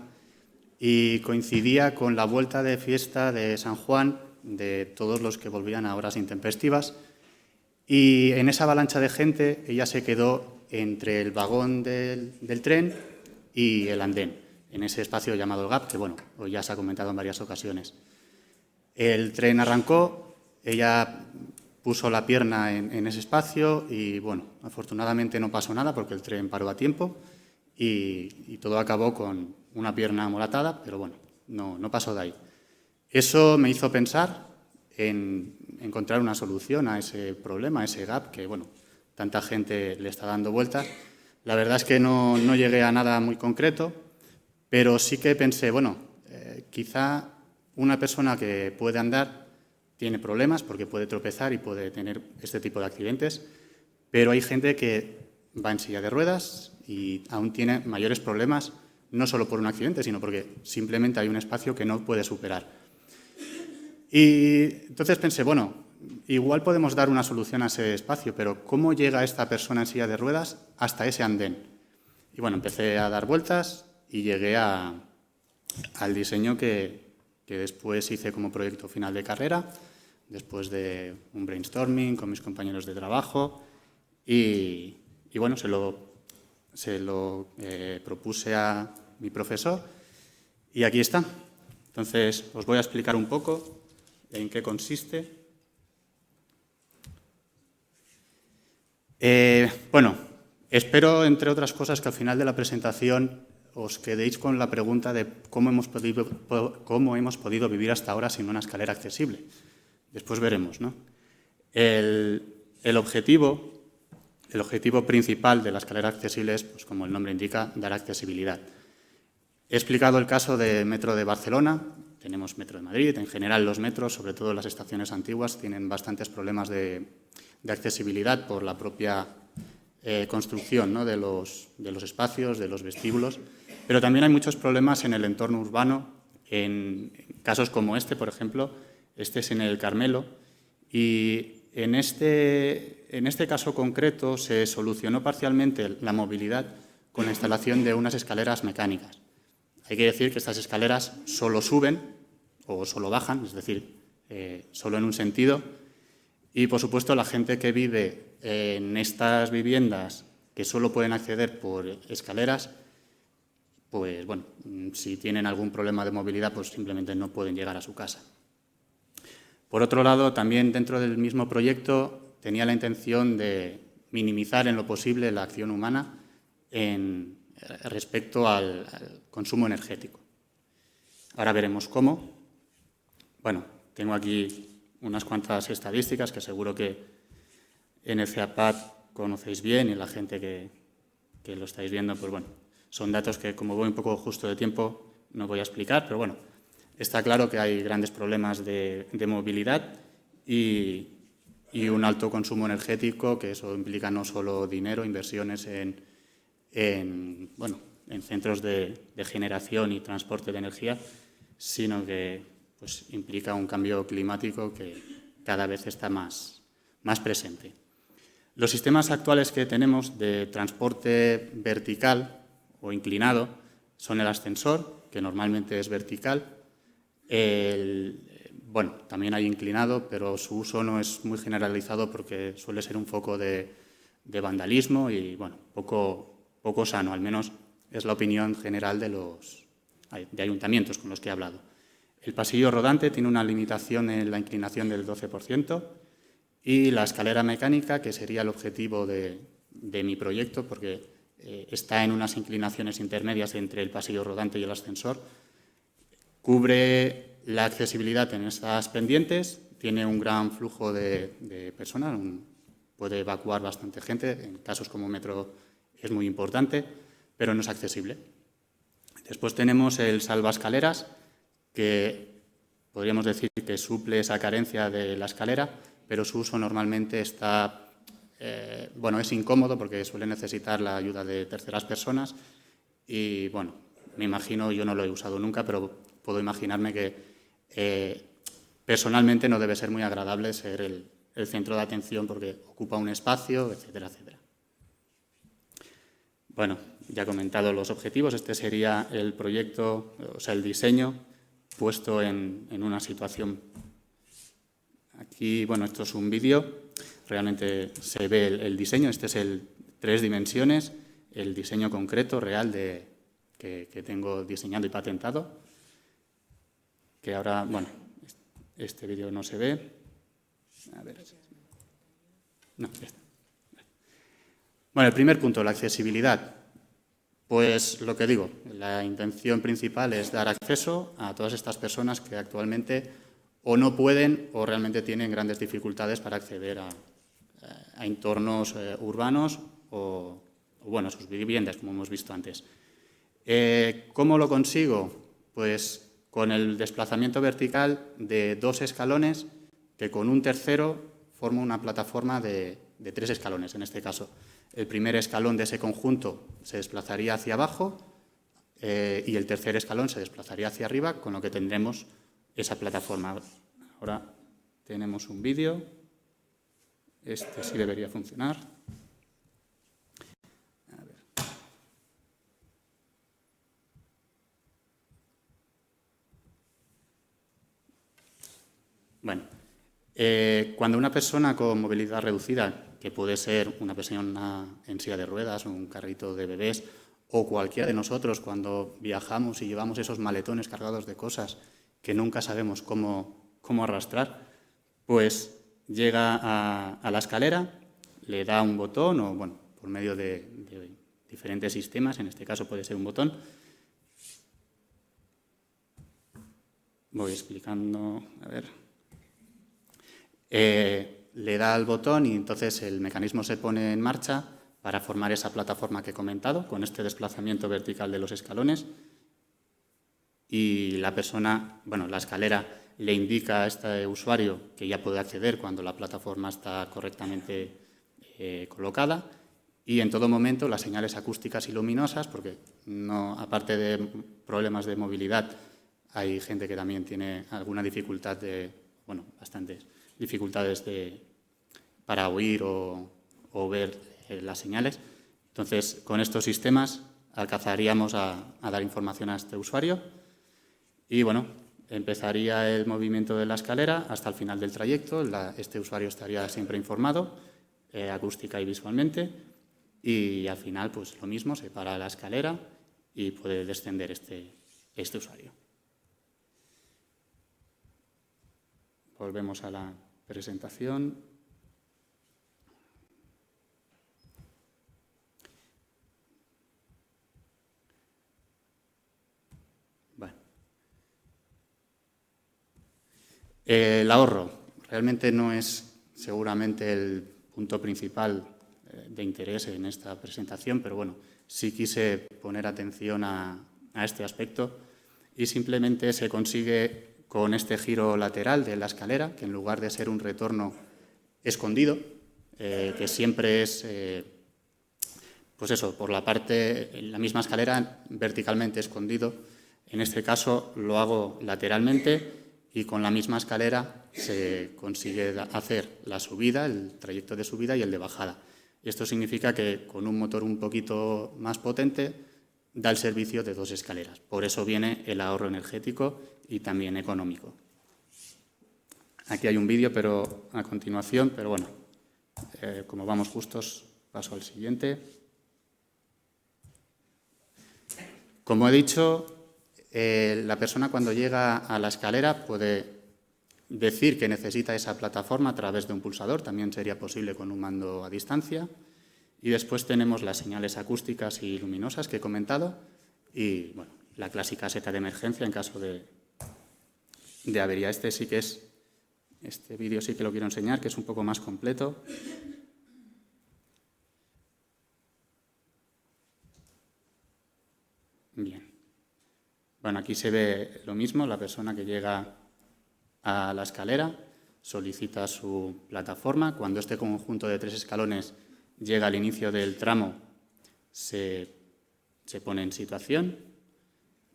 y coincidía con la vuelta de fiesta de San Juan de todos los que volvían a horas intempestivas. Y en esa avalancha de gente ella se quedó entre el vagón del tren y el andén, en ese espacio llamado el gap, que bueno, hoy ya se ha comentado en varias ocasiones. El tren arrancó, ella puso la pierna en ese espacio y bueno, afortunadamente no pasó nada porque el tren paró a tiempo y todo acabó con una pierna amolatada, pero bueno, no pasó de ahí. Eso me hizo pensar en encontrar una solución a ese problema, a ese gap que, bueno, tanta gente le está dando vueltas. La verdad es que no llegué a nada muy concreto, pero sí que pensé, bueno, quizá una persona que puede andar tiene problemas porque puede tropezar y puede tener este tipo de accidentes, pero hay gente que va en silla de ruedas y aún tiene mayores problemas, no solo por un accidente, sino porque simplemente hay un espacio que no puede superar. Y entonces pensé, bueno, igual podemos dar una solución a ese espacio, pero ¿cómo llega esta persona en silla de ruedas hasta ese andén? Y bueno, empecé a dar vueltas y llegué al diseño que después hice como proyecto final de carrera, después de un brainstorming con mis compañeros de trabajo y bueno, se lo propuse a mi profesor y aquí está. Entonces, os voy a explicar un poco en qué consiste. Bueno, espero, entre otras cosas, que al final de la presentación os quedéis con la pregunta de cómo hemos podido vivir hasta ahora sin una escalera accesible. Después veremos, ¿no? El objetivo principal de la escalera accesible es, pues, como el nombre indica, dar accesibilidad. He explicado el caso de Metro de Barcelona, tenemos Metro de Madrid, en general los metros, sobre todo las estaciones antiguas, tienen bastantes problemas de accesibilidad por la propia construcción, ¿no?, de los espacios, de los vestíbulos, pero también hay muchos problemas en el entorno urbano, en casos como este, por ejemplo. Este es en el Carmelo y en este caso concreto se solucionó parcialmente la movilidad con la instalación de unas escaleras mecánicas. Hay que decir que estas escaleras solo suben o solo bajan, es decir, solo en un sentido. Y, por supuesto, la gente que vive en estas viviendas que solo pueden acceder por escaleras, pues, bueno, si tienen algún problema de movilidad, pues simplemente no pueden llegar a su casa. Por otro lado, también dentro del mismo proyecto tenía la intención de minimizar en lo posible la acción humana respecto al consumo energético. Ahora veremos cómo. Bueno, tengo aquí unas cuantas estadísticas que seguro que en el CEAPAD conocéis bien y la gente que lo estáis viendo, pues bueno, son datos que, como voy un poco justo de tiempo, no voy a explicar, pero bueno, está claro que hay grandes problemas de movilidad y un alto consumo energético, que eso implica no solo dinero, inversiones en centros de generación y transporte de energía, sino que, pues, implica un cambio climático que cada vez está más presente. Los sistemas actuales que tenemos de transporte vertical o inclinado son el ascensor, que normalmente es vertical. Bueno, también hay inclinado, pero su uso no es muy generalizado porque suele ser un foco de vandalismo y, bueno, poco sano, al menos es la opinión general de ayuntamientos con los que he hablado. El pasillo rodante tiene una limitación en la inclinación del 12% y la escalera mecánica, que sería el objetivo de mi proyecto, porque está en unas inclinaciones intermedias entre el pasillo rodante y el ascensor, cubre la accesibilidad en estas pendientes, tiene un gran flujo de personas, puede evacuar bastante gente, en casos como Metro es muy importante, pero no es accesible. Después tenemos el salvaescaleras, que podríamos decir que suple esa carencia de la escalera, pero su uso normalmente es incómodo porque suele necesitar la ayuda de terceras personas y, bueno, me imagino, yo no lo he usado nunca, pero puedo imaginarme que personalmente no debe ser muy agradable ser el centro de atención porque ocupa un espacio, etcétera, etcétera. Bueno, ya he comentado los objetivos. Este sería el proyecto, o sea, el diseño puesto en una situación. Aquí, bueno, esto es un vídeo, realmente se ve el diseño. Este es el 3 dimensiones, el diseño concreto, real, que tengo diseñado y patentado. Que ahora, bueno, este vídeo no se ve. A ver. No, ya está. Bueno, el primer punto, la accesibilidad. Pues lo que digo, la intención principal es dar acceso a todas estas personas que actualmente o no pueden o realmente tienen grandes dificultades para acceder a entornos urbanos o a sus viviendas, como hemos visto antes. ¿Cómo lo consigo? Pues con el desplazamiento vertical de 2 escalones que con un tercero forma una plataforma de 3 escalones, en este caso. El primer escalón de ese conjunto se desplazaría hacia abajo y el tercer escalón se desplazaría hacia arriba, con lo que tendremos esa plataforma. Ahora tenemos un vídeo. Este sí debería funcionar. A ver. Bueno, cuando una persona con movilidad reducida, que puede ser una persona en silla de ruedas o un carrito de bebés, o cualquiera de nosotros cuando viajamos y llevamos esos maletones cargados de cosas que nunca sabemos cómo arrastrar, pues llega a la escalera, le da un botón o, bueno, por medio de diferentes sistemas, en este caso puede ser un botón. Voy explicando, a ver. Le da al botón y entonces el mecanismo se pone en marcha para formar esa plataforma que he comentado, con este desplazamiento vertical de los escalones. Y la persona, bueno, la escalera le indica a este usuario que ya puede acceder cuando la plataforma está correctamente colocada, y en todo momento las señales acústicas y luminosas, porque no, aparte de problemas de movilidad, hay gente que también tiene alguna dificultad bastantes dificultades para oír o ver las señales. Entonces, con estos sistemas alcanzaríamos a dar información a este usuario y, bueno, empezaría el movimiento de la escalera hasta el final del trayecto. Este usuario estaría siempre informado, acústica y visualmente, y al final, pues lo mismo, se para la escalera y puede descender este usuario. Volvemos a la presentación. Bueno. El ahorro realmente no es seguramente el punto principal de interés en esta presentación, pero bueno, sí quise poner atención a este aspecto y simplemente se consigue con este giro lateral de la escalera, que en lugar de ser un retorno escondido, que siempre es, pues eso, por la parte, en la misma escalera, verticalmente escondido, en este caso lo hago lateralmente y con la misma escalera se consigue hacer la subida, el trayecto de subida y el de bajada. Esto significa que con un motor un poquito más potente da el servicio de 2 escaleras. Por eso viene el ahorro energético y también económico. Aquí hay un vídeo pero a continuación, pero bueno, como vamos justos, paso al siguiente. Como he dicho, la persona cuando llega a la escalera puede decir que necesita esa plataforma a través de un pulsador, también sería posible con un mando a distancia. Y después tenemos las señales acústicas y luminosas que he comentado y, bueno, la clásica seta de emergencia en caso de avería. Este vídeo sí que lo quiero enseñar, que es un poco más completo. Bien. Bueno, aquí se ve lo mismo, la persona que llega a la escalera solicita su plataforma. Cuando este conjunto de 3 escalones llega al inicio del tramo, se pone en situación,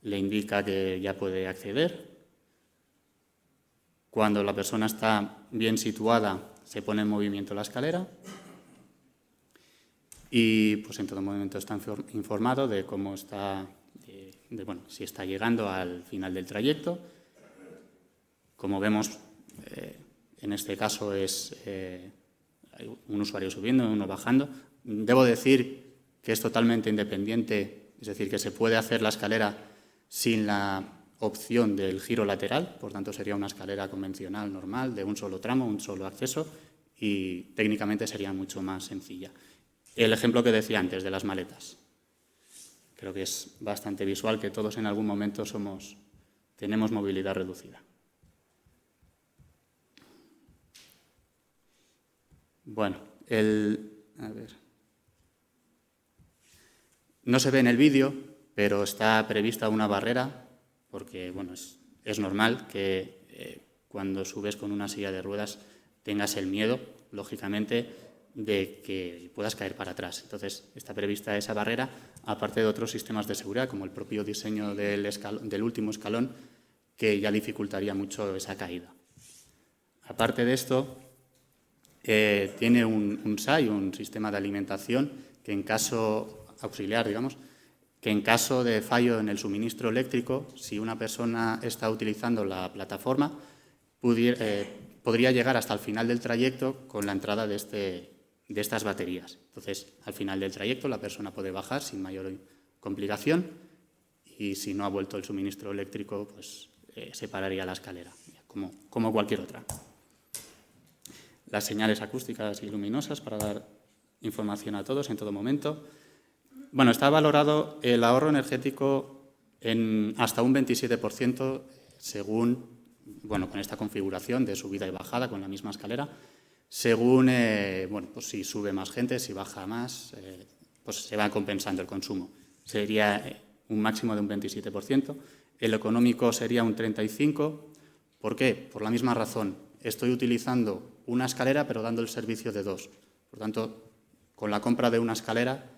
le indica que ya puede acceder. Cuando la persona está bien situada, se pone en movimiento la escalera y pues en todo momento está informado de cómo está, si está llegando al final del trayecto. Como vemos, en este caso es hay un usuario subiendo, uno bajando. Debo decir que es totalmente independiente, es decir, que se puede hacer la escalera sin la opción del giro lateral, por tanto sería una escalera convencional, normal, de un solo tramo, un solo acceso y técnicamente sería mucho más sencilla. El ejemplo que decía antes de las maletas. Creo que es bastante visual que todos en algún momento tenemos movilidad reducida. Bueno, no se ve en el vídeo, pero está prevista una barrera, porque bueno, es normal que cuando subes con una silla de ruedas tengas el miedo, lógicamente, de que puedas caer para atrás. Entonces, está prevista esa barrera, aparte de otros sistemas de seguridad, como el propio diseño del último escalón, que ya dificultaría mucho esa caída. Aparte de esto, tiene un SAI, un sistema de alimentación, que en caso auxiliar, digamos, que en caso de fallo en el suministro eléctrico, si una persona está utilizando la plataforma, podría llegar hasta el final del trayecto con la entrada de estas baterías. Entonces, al final del trayecto, la persona puede bajar sin mayor complicación y si no ha vuelto el suministro eléctrico, pues se pararía la escalera, como cualquier otra. Las señales acústicas y luminosas para dar información a todos en todo momento. Bueno, está valorado el ahorro energético en hasta un 27% según, bueno, con esta configuración de subida y bajada con la misma escalera, según, bueno, pues si sube más gente, si baja más, pues se va compensando el consumo. Sería un máximo de un 27%. El económico sería un 35%. ¿Por qué? Por la misma razón. Estoy utilizando una escalera, pero dando el servicio de dos. Por tanto, con la compra de una escalera,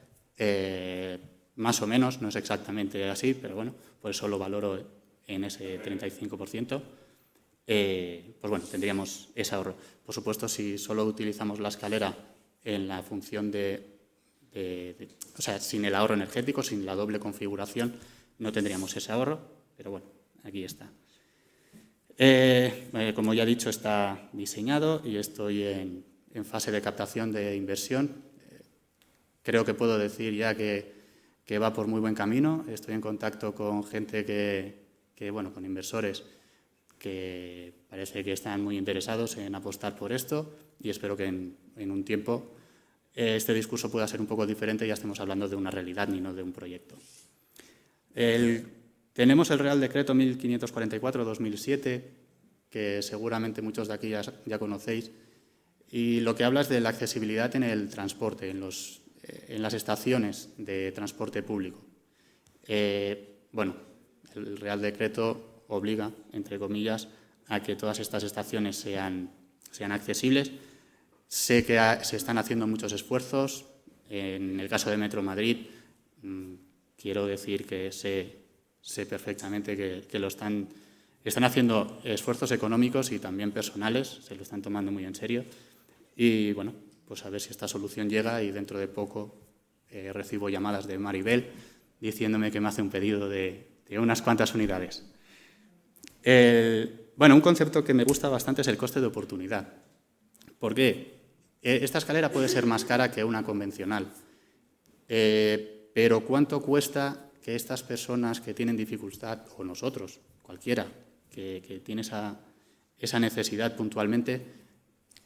más o menos, no es exactamente así, pero bueno, por eso lo valoro en ese 35%. Pues bueno, tendríamos ese ahorro. Por supuesto, si solo utilizamos la escalera en la función o sea, sin el ahorro energético, sin la doble configuración, no tendríamos ese ahorro, pero bueno, aquí está. Como ya he dicho, está diseñado y estoy en fase de captación de inversión. Creo que puedo decir ya que va por muy buen camino. Estoy en contacto con gente bueno, con inversores que parece que están muy interesados en apostar por esto y espero que en un tiempo este discurso pueda ser un poco diferente y ya estemos hablando de una realidad ni no de un proyecto. Tenemos el Real Decreto 1544-2007, que seguramente muchos de aquí ya conocéis, y lo que habla es de la accesibilidad en el transporte, en las estaciones de transporte público. Bueno, el Real Decreto obliga, entre comillas, a que todas estas estaciones sean accesibles. Sé que se están haciendo muchos esfuerzos. En el caso de Metro Madrid, quiero decir que sé perfectamente que lo están haciendo esfuerzos económicos y también personales, se lo están tomando muy en serio. Y bueno, pues a ver si esta solución llega y dentro de poco recibo llamadas de Maribel diciéndome que me hace un pedido de unas cuantas unidades. Bueno, un concepto que me gusta bastante es el coste de oportunidad. ¿Por qué? Esta escalera puede ser más cara que una convencional, pero ¿cuánto cuesta que estas personas que tienen dificultad, o nosotros, cualquiera, que tiene esa necesidad puntualmente,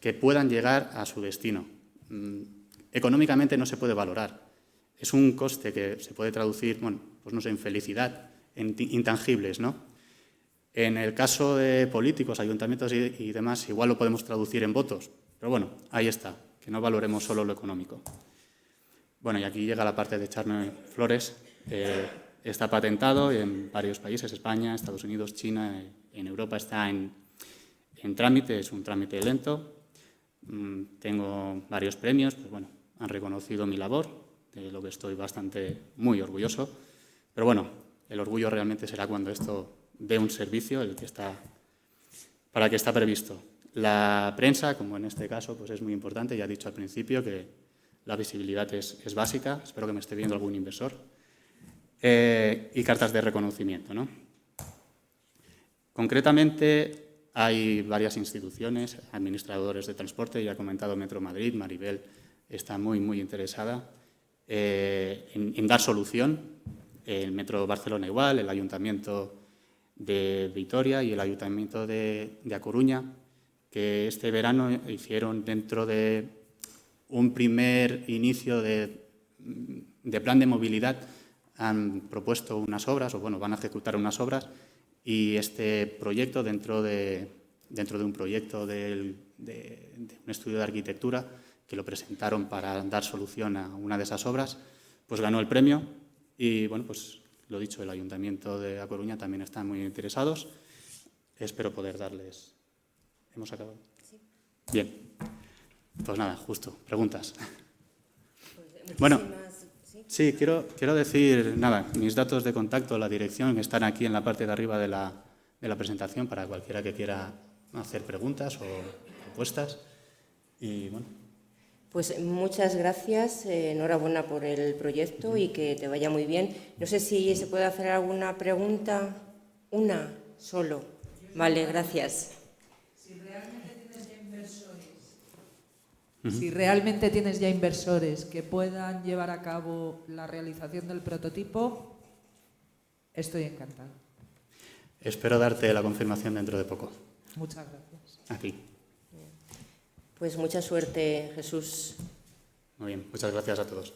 que puedan llegar a su destino? Económicamente no se puede valorar. Es un coste que se puede traducir, bueno, pues no sé, en felicidad, en intangibles, ¿no? En el caso de políticos, ayuntamientos y demás, igual lo podemos traducir en votos. Pero bueno, ahí está, que no valoremos solo lo económico. Bueno, y aquí llega la parte de echarme flores. Está patentado en varios países, España, Estados Unidos, China, en Europa está en trámite, es un trámite lento. Tengo varios premios, pues bueno, han reconocido mi labor, de lo que estoy muy orgulloso. Pero bueno, el orgullo realmente será cuando esto dé un servicio para el que está previsto. La prensa, como en este caso, pues es muy importante. Ya he dicho al principio que la visibilidad es básica. Espero que me esté viendo algún inversor. Y cartas de reconocimiento, ¿no? Concretamente, hay varias instituciones, administradores de transporte, ya ha comentado Metro Madrid, Maribel está muy interesada en dar solución. El Metro Barcelona igual, el Ayuntamiento de Vitoria y el Ayuntamiento de A Coruña, que este verano hicieron dentro de un primer inicio de plan de movilidad, han propuesto unas obras, o bueno, van a ejecutar unas obras, y este proyecto, dentro de un proyecto de un estudio de arquitectura, que lo presentaron para dar solución a una de esas obras, pues ganó el premio. Y bueno, pues lo dicho, el Ayuntamiento de A Coruña también están muy interesados. Espero poder darles ¿Hemos acabado? Sí. Bien. Pues nada, justo. Preguntas. Bueno, sí, quiero decir, nada, mis datos de contacto, la dirección, están aquí en la parte de arriba de la presentación para cualquiera que quiera hacer preguntas o propuestas. Y bueno. Pues muchas gracias, enhorabuena por el proyecto y que te vaya muy bien. No sé si se puede hacer alguna pregunta. Una solo. Vale, gracias. Si realmente tienes ya inversores que puedan llevar a cabo la realización del prototipo, estoy encantada. Espero darte la confirmación dentro de poco. Muchas gracias. A ti. Pues mucha suerte, Jesús. Muy bien, muchas gracias a todos.